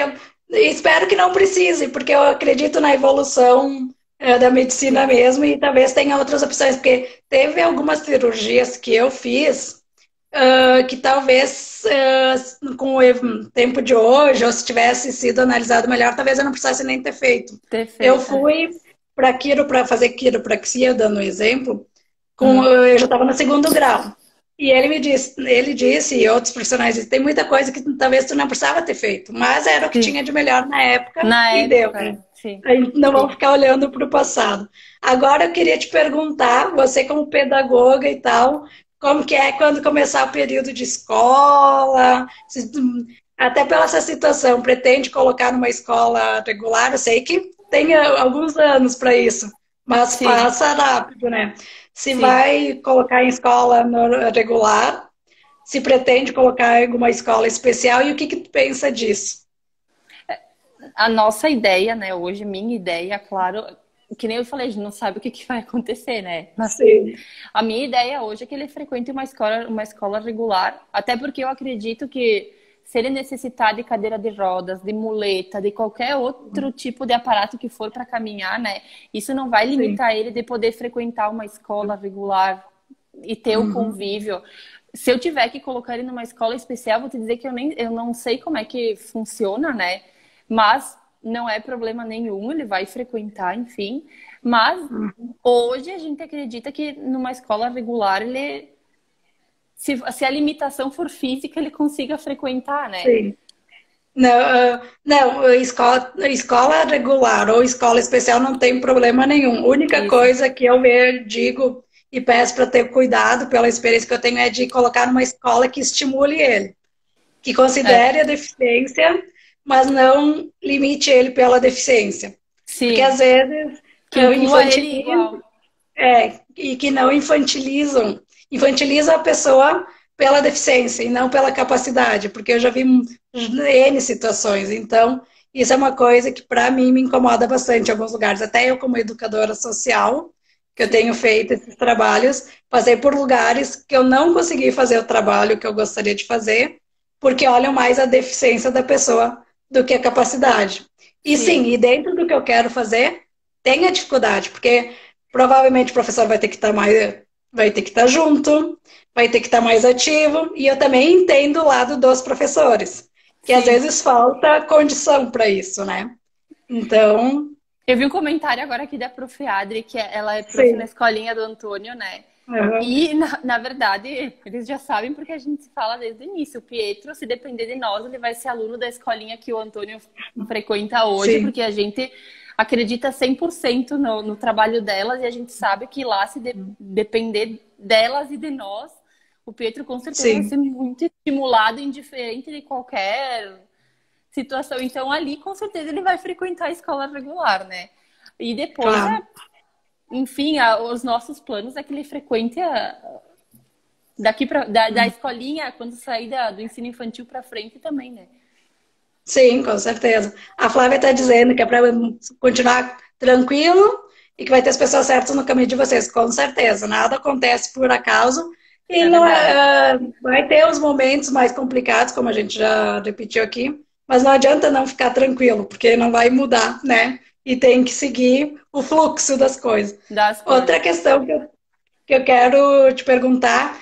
espero que não precise, porque eu acredito na evolução da medicina Sim. mesmo e talvez tenha outras opções, porque teve algumas cirurgias que eu fiz que talvez com o tempo de hoje, ou se tivesse sido analisado melhor, talvez eu não precisasse nem ter feito. Eu Perfeito. É. fui para fazer quiropraxia, dando um exemplo, Uhum. eu já estava no segundo grau. E ele disse, e outros profissionais dizem, tem muita coisa que talvez tu não precisava ter feito, mas era o que Sim. tinha de melhor na época Na e deu, época, né? é. Sim. Aí não vamos Sim. ficar olhando para o passado. Agora eu queria te perguntar, você como pedagoga e tal, como que é quando começar o período de escola? Até pela essa situação, pretende colocar numa escola regular? Eu sei que tem alguns anos para isso, mas Sim. passa rápido, né? Se Sim. vai colocar em escola regular, se pretende colocar em alguma escola especial e o que tu pensa disso? A nossa ideia, né, hoje, minha ideia, claro, que nem eu falei, a gente não sabe o que vai acontecer, né? Mas Sim, a minha ideia hoje é que ele frequente uma escola regular, até porque eu acredito que se ele necessitar de cadeira de rodas, de muleta, de qualquer outro tipo de aparato que for para caminhar, né, isso não vai sim, limitar ele de poder frequentar uma escola regular e ter o Uhum. convívio. Se eu tiver que colocar ele numa escola especial, vou te dizer que eu não sei como é que funciona, né? Mas não é problema nenhum, ele vai frequentar, enfim. Mas hoje a gente acredita que numa escola regular ele, se a limitação for física, ele consiga frequentar, né? Sim. Não, não, escola regular ou escola especial não tem problema nenhum. A única Isso. coisa que eu digo e peço para ter cuidado, pela experiência que eu tenho, é de colocar numa escola que estimule ele, que É. considere a deficiência, mas não limite ele pela deficiência. Porque às Sim. vezes Que inclua ele infantilizam, igual. e que não infantilizam a pessoa pela deficiência e não pela capacidade, porque eu já vi N situações. Então, isso é uma coisa que para mim me incomoda bastante em alguns lugares. Até eu, como educadora social, que eu tenho Sim. feito esses trabalhos, passei por lugares que eu não consegui fazer o trabalho que eu gostaria de fazer, porque olham mais a deficiência da pessoa do que a capacidade. E sim, Sim. e dentro do que eu quero fazer, tem a dificuldade, porque provavelmente o professor vai ter que estar vai ter que estar junto, vai ter que estar mais ativo, e eu também entendo o lado dos professores, que às Sim. vezes falta condição para isso, né? Então, Eu vi um comentário agora aqui da Prof. Adri, que ela é prof na sim. escolinha do Antônio, né? Uhum. E, na verdade, eles já sabem porque a gente fala desde o início. O Pietro, se depender de nós, ele vai ser aluno da escolinha que o Antônio frequenta hoje, Sim. porque a gente acredita 100% no trabalho delas e a gente sabe que lá, se depender delas e de nós, o Pietro com certeza vai Sim. ser muito estimulado, indiferente de qualquer situação. Então, ali, com certeza, ele vai frequentar a escola regular, né? E depois, Claro. enfim, os nossos planos é que ele frequente daqui da escolinha, quando sair do ensino infantil para frente também, né? Sim, com certeza. A Flávia está dizendo que é para continuar tranquilo e que vai ter as pessoas certas no caminho de vocês. Com certeza, nada acontece por acaso. E É não verdade. vai ter os momentos mais complicados, como a gente já repetiu aqui, mas não adianta não ficar tranquilo, porque não vai mudar, né? E tem que seguir o fluxo das coisas. Das Outra coisas. questão que eu quero te perguntar,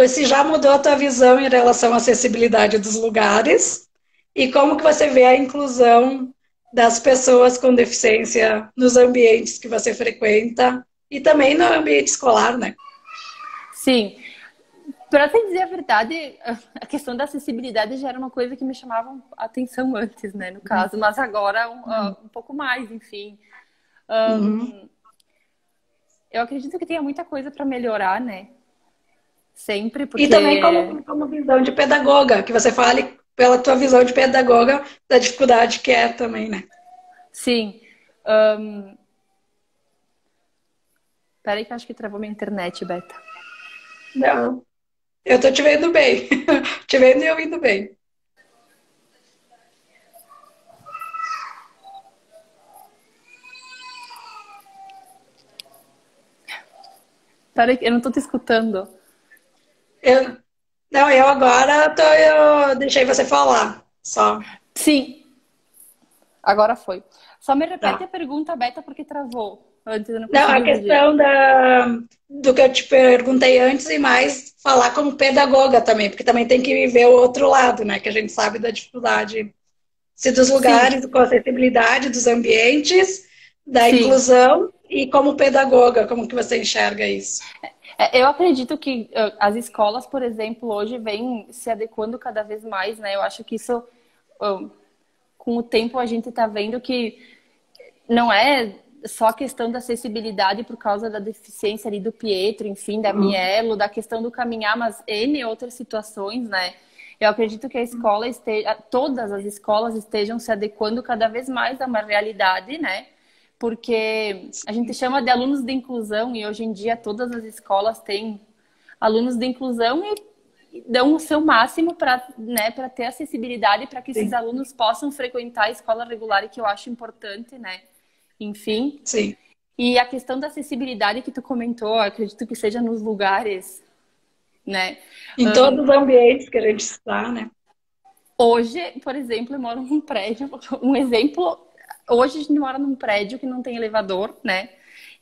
se já mudou a tua visão em relação à acessibilidade dos lugares e como que você vê a inclusão das pessoas com deficiência nos ambientes que você frequenta e também no ambiente escolar, né? Sim. Para te dizer a verdade, a questão da acessibilidade já era uma coisa que me chamava a atenção antes, né, no caso, mas agora um pouco mais, enfim. Uhum. Eu acredito que tenha muita coisa para melhorar, né? Sempre, E também porque como visão de pedagoga, que você fale pela tua visão de pedagoga da dificuldade que é também, né? sim. Peraí que eu acho que travou minha internet, Beta. Não, eu tô te vendo bem. Te vendo e ouvindo bem. Peraí, eu não tô te escutando. Eu, não, eu agora eu deixei você falar, só. Sim, agora foi. Só me repete Tá. a pergunta, Beta, porque travou. Antes eu não Não, consegui a ouvir. questão do que eu te perguntei antes e mais falar como pedagoga também, porque também tem que ver o outro lado, né? Que a gente sabe da dificuldade, se dos Sim, lugares, com a acessibilidade dos ambientes, da sim. inclusão e como pedagoga, como que você enxerga isso? Eu acredito que as escolas, por exemplo, hoje vêm se adequando cada vez mais, né? Eu acho que isso, ah, com o tempo, a gente está vendo que não é só a questão da acessibilidade por causa da deficiência ali do Pietro, enfim, da Uhum. Mielo, da questão do caminhar, mas N outras situações, né? Eu acredito que a escola esteja, todas as escolas estejam se adequando cada vez mais a uma realidade, né? Porque a gente chama de alunos de inclusão e hoje em dia todas as escolas têm alunos de inclusão e dão o seu máximo para, né, para ter acessibilidade para que esses Sim, alunos possam frequentar a escola regular, e que eu acho importante, né? Enfim. sim. E a questão da acessibilidade que tu comentou, acredito que seja nos lugares, né? Em todos os ambientes que a gente está, né? Hoje, por exemplo, eu moro num prédio, um exemplo, hoje a gente mora num prédio que não tem elevador, né?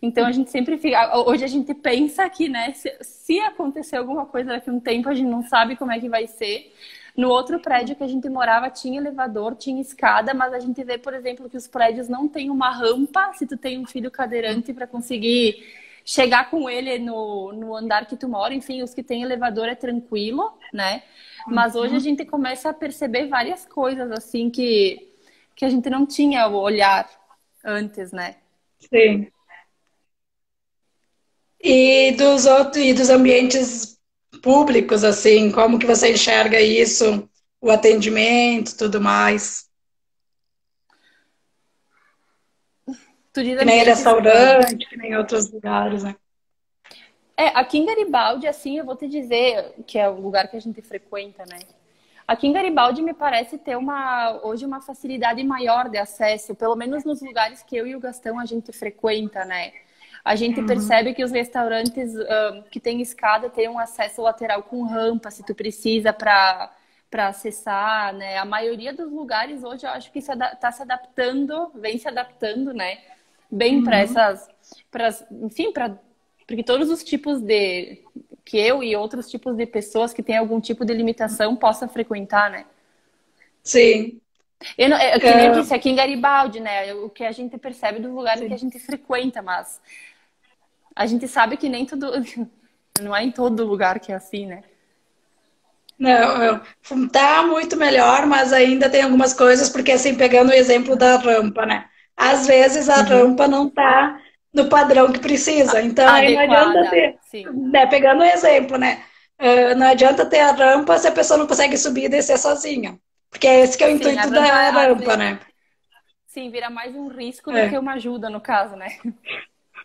Então a gente sempre fica. Hoje a gente pensa que, né, se acontecer alguma coisa daqui a um tempo, a gente não sabe como é que vai ser. No outro prédio que a gente morava tinha elevador, tinha escada, mas a gente vê, por exemplo, que os prédios não têm uma rampa, se tu tem um filho cadeirante, para conseguir chegar com ele no andar que tu mora. Enfim, os que têm elevador é tranquilo, né? Mas hoje a gente começa a perceber várias coisas, assim, que a gente não tinha o olhar antes, né? Sim. E dos outros, e dos ambientes públicos, assim, como que você enxerga isso? O atendimento, tudo mais. Tu diz Que nem ambientes. restaurante, que nem outros lugares, né? Aqui em Garibaldi, assim, eu vou te dizer que é o lugar que a gente frequenta, né? Aqui em Garibaldi me parece ter hoje uma facilidade maior de acesso, pelo menos nos lugares que eu e o Gastão a gente frequenta, né? A gente percebe que os restaurantes que têm escada têm um acesso lateral com rampa, se tu precisa para acessar, né? A maioria dos lugares hoje eu acho que está se adaptando, vem se adaptando, né? Bem para enfim, porque todos os tipos que eu e outros tipos de pessoas que têm algum tipo de limitação possam frequentar, né? Sim. Que nem eu disse, aqui em Garibaldi, né? O que a gente percebe dos lugares que a gente frequenta, mas a gente sabe que nem tudo, não é em todo lugar que é assim, né? Não, tá muito melhor, mas ainda tem algumas coisas, porque assim, pegando o exemplo da rampa, né? Às vezes a rampa não tá no padrão que precisa, então aí não adianta Adequada, ter, sim. né? Pegando o exemplo, né? Não adianta ter a rampa se a pessoa não consegue subir e descer sozinha, porque é esse que é o Sim, a intuito rampa, da às rampa, vezes, né? sim, vira mais um risco do que É. uma ajuda, no caso, né?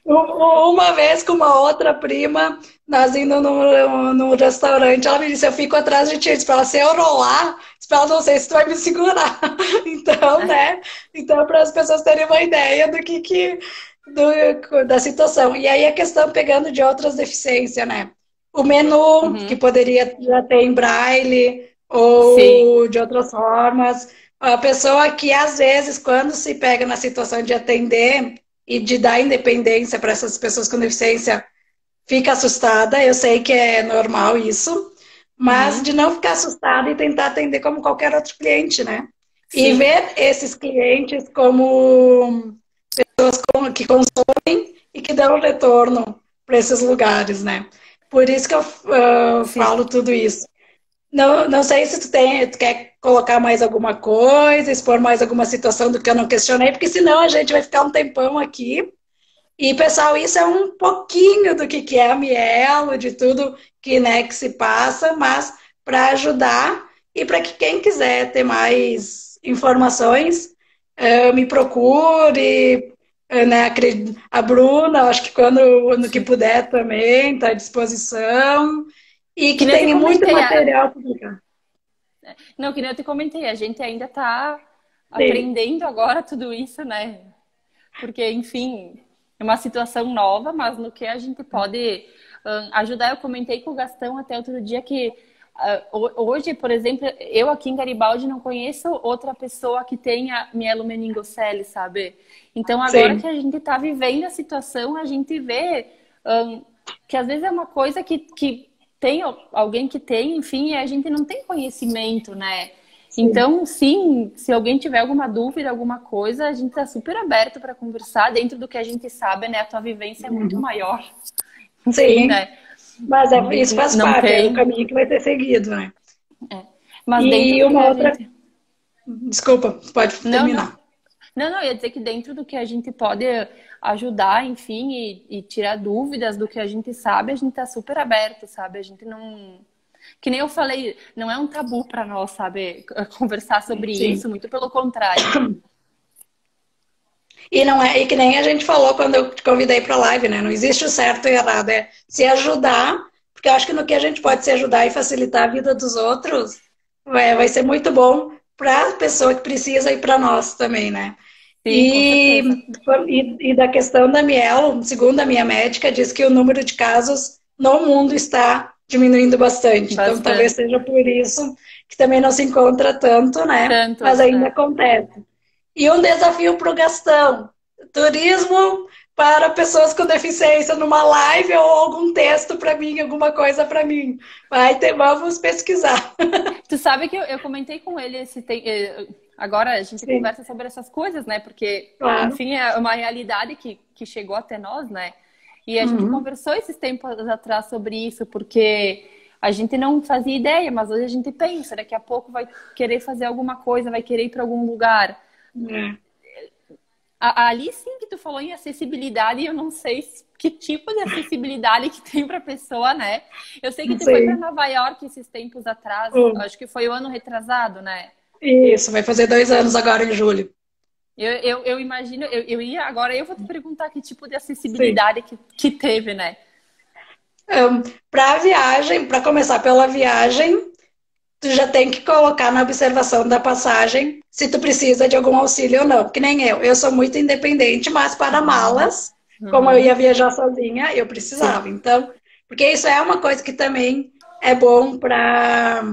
Uma vez com uma outra prima, nós indo no restaurante, ela me disse, eu fico atrás de ti. Eu disse pra ela, se eu rolar, disse pra ela, não sei se tu vai me segurar. Então, né? Então, para as pessoas terem uma ideia da situação. E aí a questão pegando de outras deficiências, né? O menu, que Uhum. poderia já ter em braille, Sim, ou de outras formas. A pessoa que, às vezes, quando se pega na situação de atender e de dar independência para essas pessoas com deficiência, fica assustada. Eu sei que é normal isso, mas uhum. de não ficar assustada e tentar atender como qualquer outro cliente, né? E Sim. ver esses clientes como que consomem e que dão retorno para esses lugares, né? Por isso que eu Sim. falo tudo isso. Não sei se tu quer colocar mais alguma coisa, expor mais alguma situação do que eu não questionei, porque senão a gente vai ficar um tempão aqui. E, pessoal, isso é um pouquinho do que é a Mielo, de tudo que, né, que se passa, mas para ajudar e para que quem quiser ter mais informações, me procure, né, a Bruna, acho que quando no que Sim. puder também, está à disposição, e Que que nem eu te tem muito comentei, material publicado. não, que nem eu te comentei, a gente ainda está Sim, aprendendo agora tudo isso, né? Porque, enfim, é uma situação nova, mas no que a gente pode ajudar. Eu comentei com o Gastão até outro dia que hoje, por exemplo, eu aqui em Garibaldi não conheço outra pessoa que tenha mielomeningocele, sabe? Então, agora que sim, a gente está vivendo a situação, a gente vê que às vezes é uma coisa que tem alguém que tem, enfim, e a gente não tem conhecimento, né? sim, Então, sim, se alguém tiver alguma dúvida, alguma coisa, a gente está super aberto para conversar dentro do que a gente sabe, né? A tua vivência é muito maior. Enfim, sim. né? Mas isso faz Não parte, é o tem. caminho que vai ser seguido, né? Mas dentro E do que uma a outra. gente. Desculpa, pode Não, não. terminar. Não, não, eu ia dizer que dentro do que a gente pode ajudar, enfim, e tirar dúvidas do que a gente sabe, a gente tá super aberto, sabe? A gente não. Que nem eu falei, não é um tabu para nós, sabe? Conversar sobre Sim. isso, muito pelo contrário. E não é, e que nem a gente falou quando eu te convidei para a live, né? Não existe o certo e o errado, é se ajudar, porque eu acho que no que a gente pode se ajudar e facilitar a vida dos outros, vai ser muito bom para a pessoa que precisa e para nós também, né? Sim, com E, certeza. e da questão da miel, segundo a minha médica, diz que o número de casos no mundo está diminuindo bastante. Então, talvez Bastante. seja por isso que também não se encontra tanto, né? Mas Tantos, ainda né? acontece. E um desafio para o Gastão: turismo para pessoas com deficiência numa live ou algum texto para mim, alguma coisa para mim. Vamos pesquisar. Tu sabe que eu comentei com ele agora a gente Sim, conversa sobre essas coisas, né? Porque, claro. enfim, é uma realidade que chegou até nós, né? E a gente Uhum. conversou esses tempos atrás sobre isso, porque a gente não fazia ideia, mas hoje a gente pensa, daqui a pouco vai querer fazer alguma coisa, vai querer ir para algum lugar. É, Ali sim que tu falou em acessibilidade, eu não sei que tipo de acessibilidade que tem para pessoa, né? Eu sei que não tu foi para sei. Nova York esses tempos atrás, Oh, acho que foi o ano retrasado, né? isso, vai fazer 2 anos agora em julho. Eu imagino, eu ia, agora eu vou te perguntar que tipo de Sim. acessibilidade que teve, né? Para a viagem, para começar pela viagem, tu já tem que colocar na observação da passagem se tu precisa de algum auxílio ou não. Que nem eu. Eu sou muito independente, mas para Uhum. malas, como eu ia Uhum. viajar sozinha, eu Sim. precisava. Então, porque isso é uma coisa que também é bom para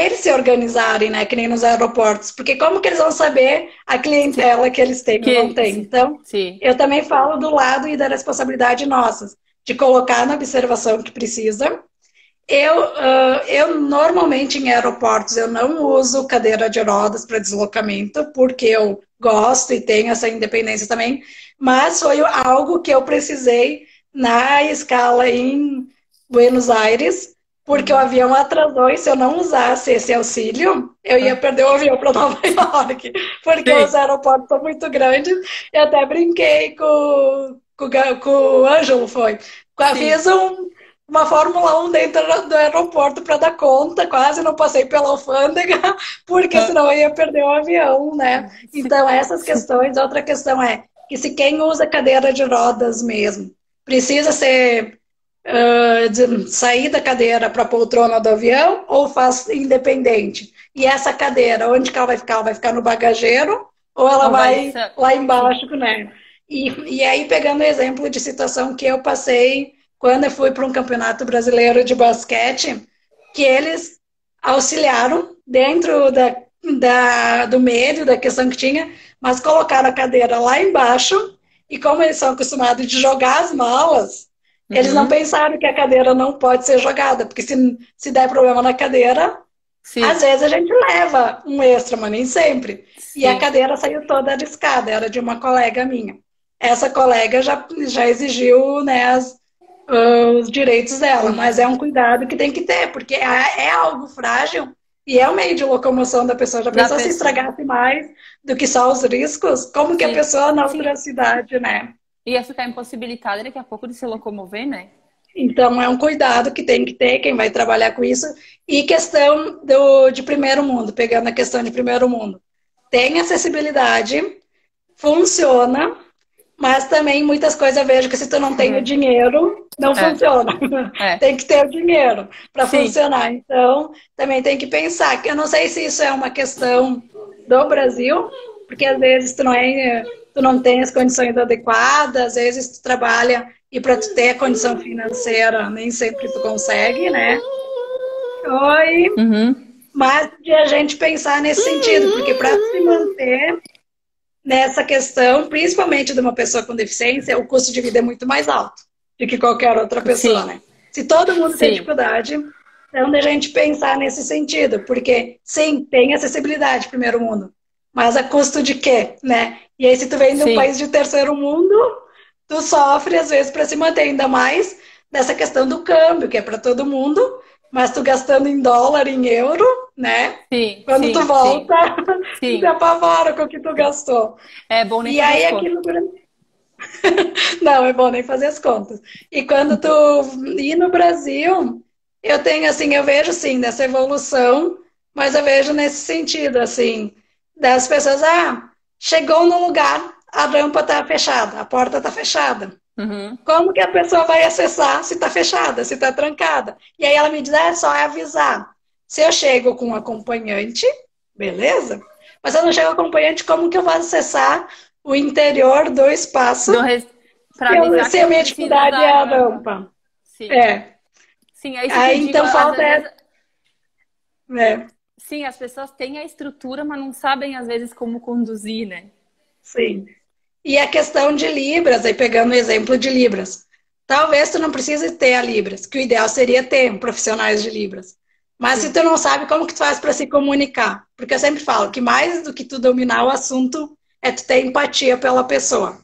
eles se organizarem, né? Que nem nos aeroportos. Porque como que eles vão saber a Sim. clientela que eles têm ou não têm? Sim. Então, Sim. eu também falo do lado e da responsabilidade nossas, de colocar na observação que precisa. Eu normalmente em aeroportos eu não uso cadeira de rodas para deslocamento, porque eu gosto e tenho essa independência também, mas foi algo que eu precisei na escala em Buenos Aires, porque o Uhum. avião atrasou e se eu não usasse esse auxílio, eu ia Ah. perder o avião para Nova York, porque os Sim. aeroportos são muito grandes. Eu até brinquei com o Ângelo, foi. Sim. Fiz uma Fórmula 1 dentro do aeroporto para dar conta, quase não passei pela alfândega, porque Ah. senão eu ia perder o avião, né? Sim. Então, essas questões. Outra questão é que se quem usa cadeira de rodas mesmo precisa ser sair da cadeira para a poltrona do avião ou faz independente? E essa cadeira, onde que ela vai ficar? Ela vai ficar no bagageiro ou ela Ou vai vai ser. lá Sim. embaixo, né? E aí, pegando o exemplo de situação que eu passei quando eu fui para um campeonato brasileiro de basquete, que eles auxiliaram dentro do meio da questão que tinha, mas colocaram a cadeira lá embaixo, e como eles são acostumados de jogar as malas, eles não Uhum. pensaram que a cadeira não pode ser jogada, porque se der problema na cadeira, às Sim. vezes a gente leva um extra, mas nem sempre. E a Sim. cadeira saiu toda arriscada, era de uma colega minha. Essa colega já exigiu, né, os direitos dela, mas é um cuidado que tem que ter, porque é algo frágil e é o meio de locomoção da pessoa. Já Da pensou se pessoa. estragasse mais do que só os riscos? Como que a Sim. pessoa na Sim. outra cidade, né? Ia ficar impossibilitada daqui a pouco de se locomover, né? Então, é um cuidado que tem que ter quem vai trabalhar com isso. E questão de primeiro mundo, pegando a questão de primeiro mundo. Tem acessibilidade, funciona, mas também muitas coisas eu vejo que se tu não tem o Uhum. dinheiro, não É. funciona. É. Tem que ter o dinheiro para Sim. funcionar. Então, também tem que pensar. Que eu não sei se isso é uma questão do Brasil, porque às vezes tu não tem as condições adequadas, às vezes tu trabalha e para tu ter a condição financeira nem sempre tu consegue, né? Oi, Uhum. mas de a gente pensar nesse sentido, porque para se manter nessa questão, principalmente de uma pessoa com deficiência, o custo de vida é muito mais alto do que qualquer outra pessoa, Sim. né? Se todo mundo tem Sim. dificuldade, então da gente pensar nesse sentido, porque sim, tem acessibilidade primeiro mundo, mas a custo de quê, né? E aí se tu vem de um Sim. país de terceiro mundo, tu sofre às vezes para se manter ainda mais dessa questão do câmbio, que é para todo mundo, mas tu gastando em dólar, em euro, né? Sim. Quando tu Sim. Sim. volta, tu se Sim. apavora com o que tu gastou. É bom nem E fazer aí as aqui contas. no Brasil. Não, é bom nem fazer as contas. E quando tu ir no Brasil, eu tenho assim, eu vejo sim dessa evolução, mas eu vejo nesse sentido, assim, das pessoas, chegou no lugar, a rampa tá fechada, a porta tá fechada. Uhum. Como que a pessoa vai acessar se tá fechada, se tá trancada? E aí ela me diz, é só avisar. Se eu chego com um acompanhante, beleza? Mas se eu não chego com acompanhante, como que eu vou acessar o interior do espaço Para avisar se que a eu minha preciso dificuldade usar é a a rampa. rampa? Sim. É. Sim, é isso que eu Aí digo. então Às falta vezes, é, sim, as pessoas têm a estrutura, mas não sabem às vezes como conduzir, né? sim. E a questão de Libras, aí pegando o exemplo de Libras. Talvez tu não precise ter a Libras, que o ideal seria ter profissionais de Libras. Mas se Sim, tu não sabe como que tu faz para se comunicar, porque eu sempre falo que mais do que tu dominar o assunto é tu ter empatia pela pessoa.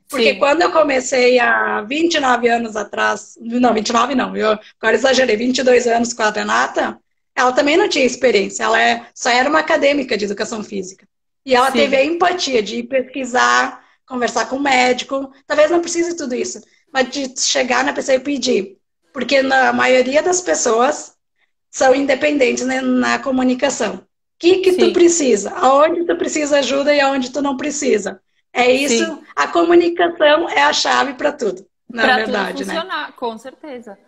Porque sim, quando eu comecei há 29 anos atrás, não, 29 não, eu agora exagerei, 22 anos com a Renata, ela também não tinha experiência, só era uma acadêmica de educação física. E ela teve a sim, empatia de ir pesquisar, conversar com o médico, talvez não precise de tudo isso, mas de chegar na pessoa e pedir. Porque na maioria das pessoas são independentes, né, na comunicação. O que tu sim, precisa? Aonde tu precisa ajuda e aonde tu não precisa. É isso, sim. a comunicação é a chave para tudo, na Para tudo verdade, né? funcionar, com certeza.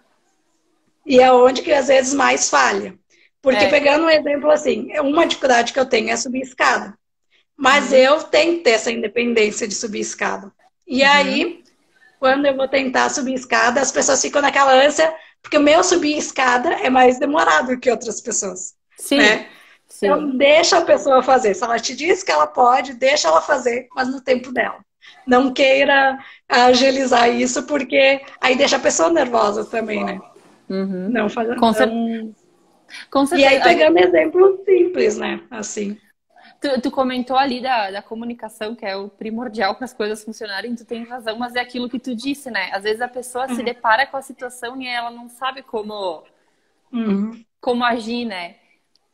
E é onde que às vezes mais falha. Porque É. pegando um exemplo assim, uma dificuldade que eu tenho é subir escada. Mas Uhum, eu tenho que ter essa independência de subir escada. E uhum. aí, quando eu vou tentar subir escada, as pessoas ficam naquela ânsia, porque o meu subir escada é mais demorado que outras pessoas, Sim, né? sim. Então, deixa a pessoa fazer. Se ela te diz que ela pode, deixa ela fazer, mas no tempo dela. Não queira agilizar isso, porque aí deixa a pessoa nervosa também, né? Uhum. Não fazer. Com, Não... com E aí, certeza. pegando exemplos simples, né? Assim. Tu comentou ali da comunicação, que é o primordial para as coisas funcionarem, tu tem razão, mas é aquilo que tu disse, né? Às vezes a pessoa se depara com a situação e ela não sabe Uhum. como agir, né?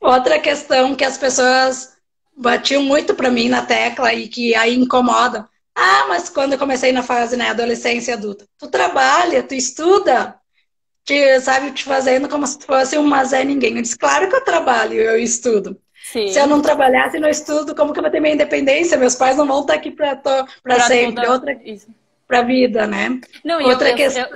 Outra questão que as pessoas batiam muito para mim na tecla e que aí incomoda. Ah, mas quando eu comecei na fase, né, adolescência e adulta, tu trabalha, tu estuda, sabe, te fazendo como se tu fosse um Zé Ninguém. Eu disse, claro que eu trabalho, eu estudo. Se eu Sim, não trabalhasse no estudo, como que eu vou ter minha independência? Meus pais não vão estar aqui para para sempre. toda Outra isso. para a vida, né? Não, Outra questão.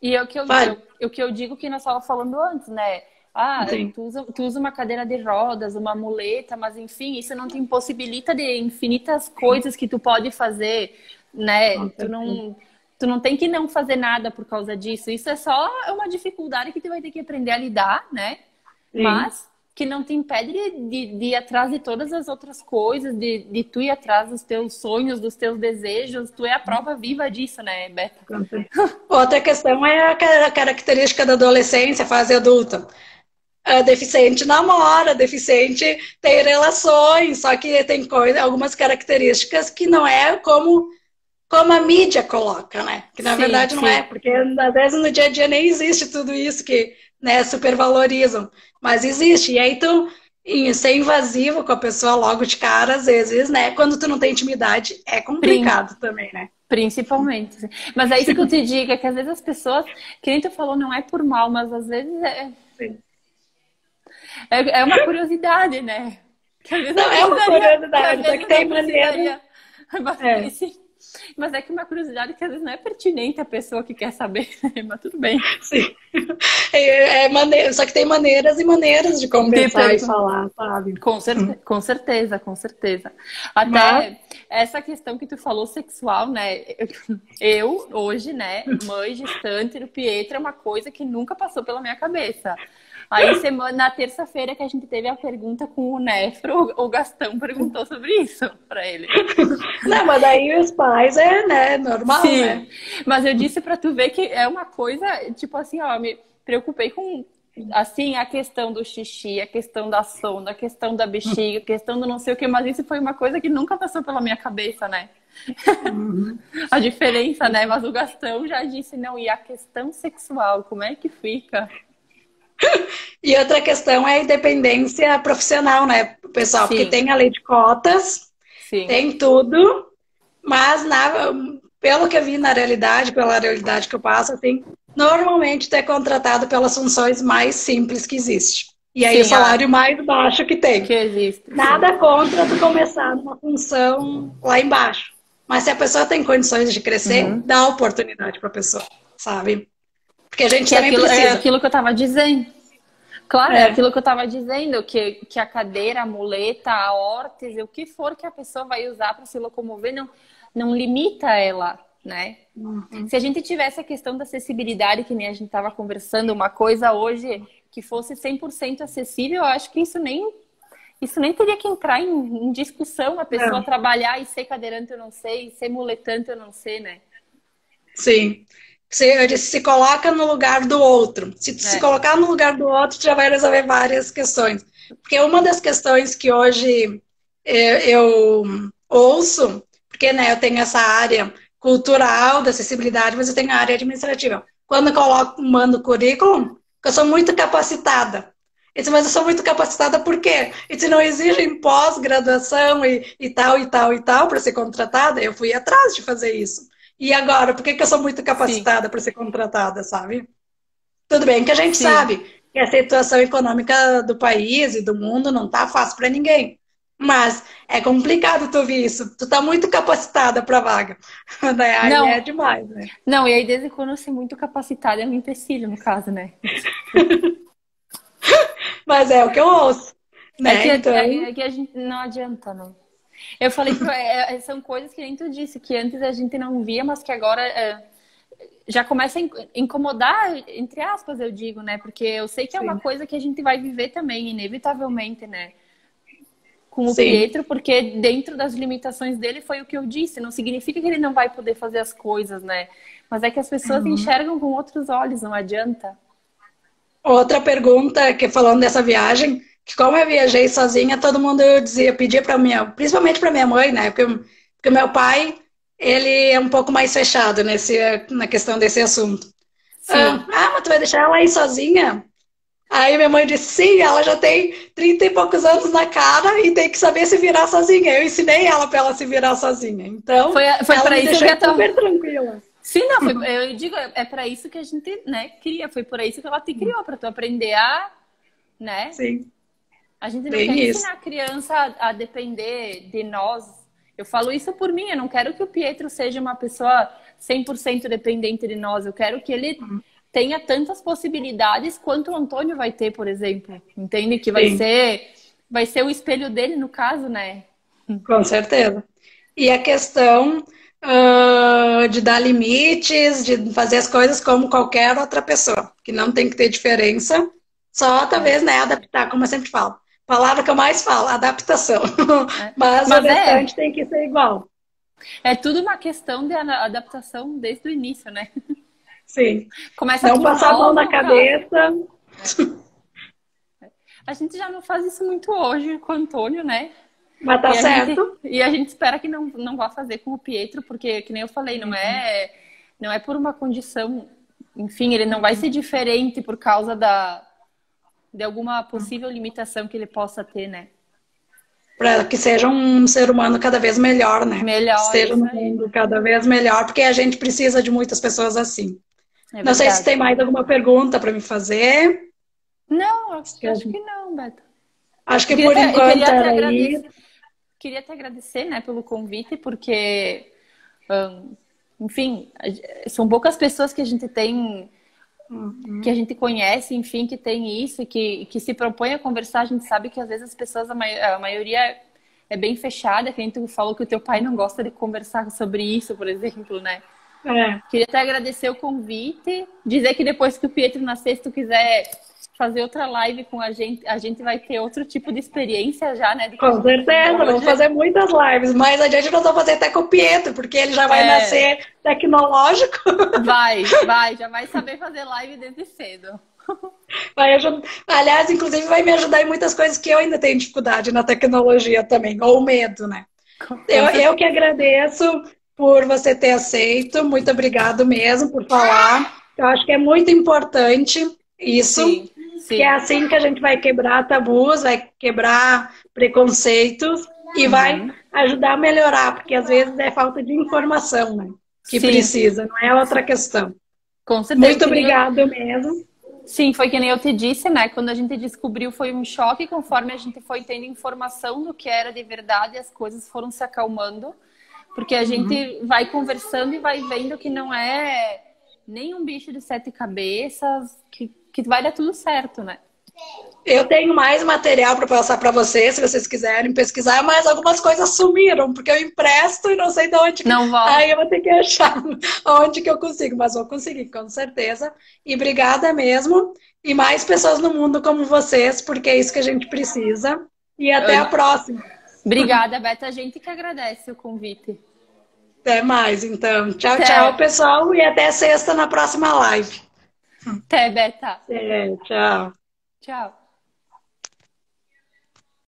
e é o que Fale. o que eu digo que nós estávamos falando antes, né? Ah, Sim, tu usa uma cadeira de rodas, uma muleta, mas enfim, isso não te impossibilita de infinitas coisas que tu pode fazer, né? com certeza. Tu não tem que não fazer nada por causa disso. Isso é só uma dificuldade que tu vai ter que aprender a lidar, né? Sim, Mas que não te impede de ir atrás de todas as outras coisas, de tu ir atrás dos teus sonhos, dos teus desejos. Tu é a prova viva disso, né, Beta? com certeza. Outra questão é a característica da adolescência, fase adulta. A deficiente namora, deficiente tem relações, só que tem algumas características que não é como a mídia coloca, né? Que na Sim, verdade não é, sim. porque às vezes no dia a dia nem existe tudo isso que, né, supervalorizam, mas existe. E aí tu ser invasivo com a pessoa logo de cara, às vezes, né? Quando tu não tem intimidade, é Prin- complicado também, né? Principalmente. Assim. Mas é isso que eu te digo, é que às vezes as pessoas, que nem tu falou, não é por mal, mas às vezes Sim. é uma curiosidade, né? Que às vezes não Não, é uma precisaria, que às curiosidade, só que vezes não tem maneira. precisaria. Mas, É. sim. Mas é que uma curiosidade que às vezes não é pertinente à pessoa que quer saber, né? Mas tudo bem. Sim. Só que tem maneiras e maneiras de De conversar e pergun- falar, sabe? Com certeza, com certeza. Mas, Até essa questão que tu falou sexual, né? Eu hoje, né, mãe gestante do Pietro, é uma coisa que nunca passou pela minha cabeça. Aí, na terça-feira que a gente teve a pergunta com o Nefro, o Gastão perguntou sobre isso para ele. não, mas daí os pais é, né, normal, Sim, né? mas eu disse para tu ver que é uma coisa, tipo assim, ó, me preocupei com assim a questão do xixi, a questão da sonda, a questão da bexiga, a questão do não sei o que, mas isso foi uma coisa que nunca passou pela minha cabeça, né? Uhum. A diferença, né? Mas o Gastão já disse, não, e a questão sexual, como é que fica? E outra questão é a independência profissional, né, pessoal? Porque Sim, tem a lei de cotas, sim, tem tudo, mas pelo que eu vi na realidade, pela realidade que eu passo, assim, normalmente tu é contratado pelas funções mais simples que existe. E aí o sim, salário mais baixo que que tem. existe, sim. Nada contra tu começar numa função lá embaixo. Mas se a pessoa tem condições de crescer, Uhum. dá oportunidade para a pessoa, sabe? Porque a gente Que também é precisa. aquilo que eu tava dizendo. Claro, é É. aquilo que eu estava dizendo, que a cadeira, a muleta, a órtese, o que for que a pessoa vai usar para se locomover, não limita ela, né? Uhum. Se a gente tivesse a questão da acessibilidade, que nem a gente estava conversando, uma coisa hoje que fosse 100% acessível, eu acho que isso Isso nem teria que entrar em discussão, a pessoa trabalhar e ser cadeirante, eu não sei, ser muletante, eu não sei, né? Sim. Eu disse, se coloca no lugar do outro. Se tu se É, colocar no lugar do outro, tu já vai resolver várias questões. Porque uma das questões que hoje eu ouço, porque né, eu tenho essa área cultural da acessibilidade, mas eu tenho a área administrativa. Quando eu coloco, mando currículo, eu sou muito capacitada. Eu disse, mas eu sou muito capacitada por quê? Eu disse, não exigem pós-graduação e tal, e tal, e tal para ser contratada. Eu fui atrás de fazer isso. E agora, por que que eu sou muito sim, capacitada para ser contratada, sabe? Tudo bem que a gente sim. sabe que a situação econômica do país e do mundo não tá fácil para ninguém. Mas é complicado tu ouvir isso. Tu tá muito capacitada para vaga. Daí aí é Não, demais, né? não, e aí desde quando eu ser muito capacitada é um empecilho, no caso, né? Mas é o que eu ouço, É que, né? Então, é que a gente não adianta, não. Eu falei, são coisas que nem tu disse, que antes a gente não via, mas que agora já começa a incomodar, entre aspas, eu digo, né? Porque eu sei que é uma sim, coisa que a gente vai viver também, inevitavelmente, né? Com o sim. Pietro, porque dentro das limitações dele foi o que eu disse. Não significa que ele não vai poder fazer as coisas, né? Mas é que as pessoas Uhum. enxergam com outros olhos, não adianta. Outra pergunta que falando dessa viagem, que como eu viajei sozinha, todo mundo dizia, pedia para minha, principalmente para minha mãe, né? Porque meu pai, ele é um pouco mais fechado na questão desse assunto. Sim. Mas tu vai deixar ela aí sozinha? Aí minha mãe disse, sim, ela já tem 30 e poucos anos na cara e tem que saber se virar sozinha. Eu ensinei ela para ela se virar sozinha. Então, Foi ela para me isso deixou que eu tô... super tranquila. Sim, não, eu digo, é para isso que a gente, né, cria. Foi por isso que ela te criou, para tu aprender a, né? Sim, A gente não bem quer isso. ensinar a criança a depender de nós. Eu falo isso por mim, eu não quero que o Pietro seja uma pessoa 100% dependente de nós. Eu quero que ele tenha tantas possibilidades quanto o Antônio vai ter, por exemplo. Entende? Que Sim, vai ser o espelho dele, no caso, né? com certeza. E a questão de dar limites, de fazer as coisas como qualquer outra pessoa, que não tem que ter diferença, só É, talvez, né, adaptar, como eu sempre falo. Palavra que eu mais falo, adaptação. é. Mas o Mas restante tem que ser igual. é tudo uma questão de adaptação desde o início, né? Sim. Começa Não tudo passar a mão na novo, cara. cabeça. A gente já não faz isso muito hoje com o Antônio, né? Mas tá certo. E a gente espera que não vá fazer com o Pietro, porque, que nem eu falei, não é por uma condição. Enfim, ele não vai ser diferente por causa de alguma possível limitação que ele possa ter, né? Para que seja um ser humano cada vez melhor, né? Que Melhor, esteja isso no aí. mundo cada vez melhor, porque a gente precisa de muitas pessoas assim. É Não sei se verdade. tem mais alguma pergunta para me fazer. Não, acho que não, Beto. Acho que Queria por eu enquanto queria te era agradecer, isso. né, pelo convite, porque, enfim, são poucas pessoas que a gente tem que a gente conhece, enfim, que tem isso, que se propõe a conversar. A gente sabe que às vezes as pessoas, a maioria é bem fechada, que a gente falou que o teu pai não gosta de conversar sobre isso, por exemplo, né? É, Queria até agradecer o convite, dizer que depois que o Pietro nascer, se tu quiser fazer outra live com a gente vai ter outro tipo de experiência já, né, do que a com gente tá tendo certeza, vamos hoje. fazer muitas lives. Mais adiante nós vamos fazer até com o Pietro, porque ele já vai É, nascer tecnológico. já vai saber fazer live desde cedo. Vai ajudar. Aliás, inclusive, vai me ajudar em muitas coisas que eu ainda tenho dificuldade na tecnologia também, ou medo, né? Com Eu que certeza. agradeço por você ter aceito. Muito obrigado mesmo por falar. Eu acho que é muito importante isso, Sim, que é sim. assim que a gente vai quebrar tabus, vai quebrar preconceitos e vai Uhum. ajudar a melhorar, porque às vezes é falta de informação, né? Que Sim, precisa, não é outra questão. com certeza. Muito obrigado mesmo. Sim, foi que nem eu te disse, né? Quando a gente descobriu, foi um choque. Conforme a gente foi tendo informação do que era de verdade, as coisas foram se acalmando. Porque a gente vai conversando e vai vendo que não é nem um bicho de sete cabeças, que vai dar tudo certo, né? Eu tenho mais material para passar para vocês, se vocês quiserem pesquisar, mas algumas coisas sumiram, porque eu empresto e não sei de onde que. Não volta. Aí eu vou ter que achar onde que eu consigo, mas vou conseguir, com certeza. E obrigada mesmo. E mais pessoas no mundo como vocês, porque é isso que a gente precisa. E até a próxima. Obrigada, Beta. A gente que agradece o convite. Até mais, então. Tchau, tchau, Até, pessoal. E até sexta na próxima live. até, Beta. É, tchau. Tchau.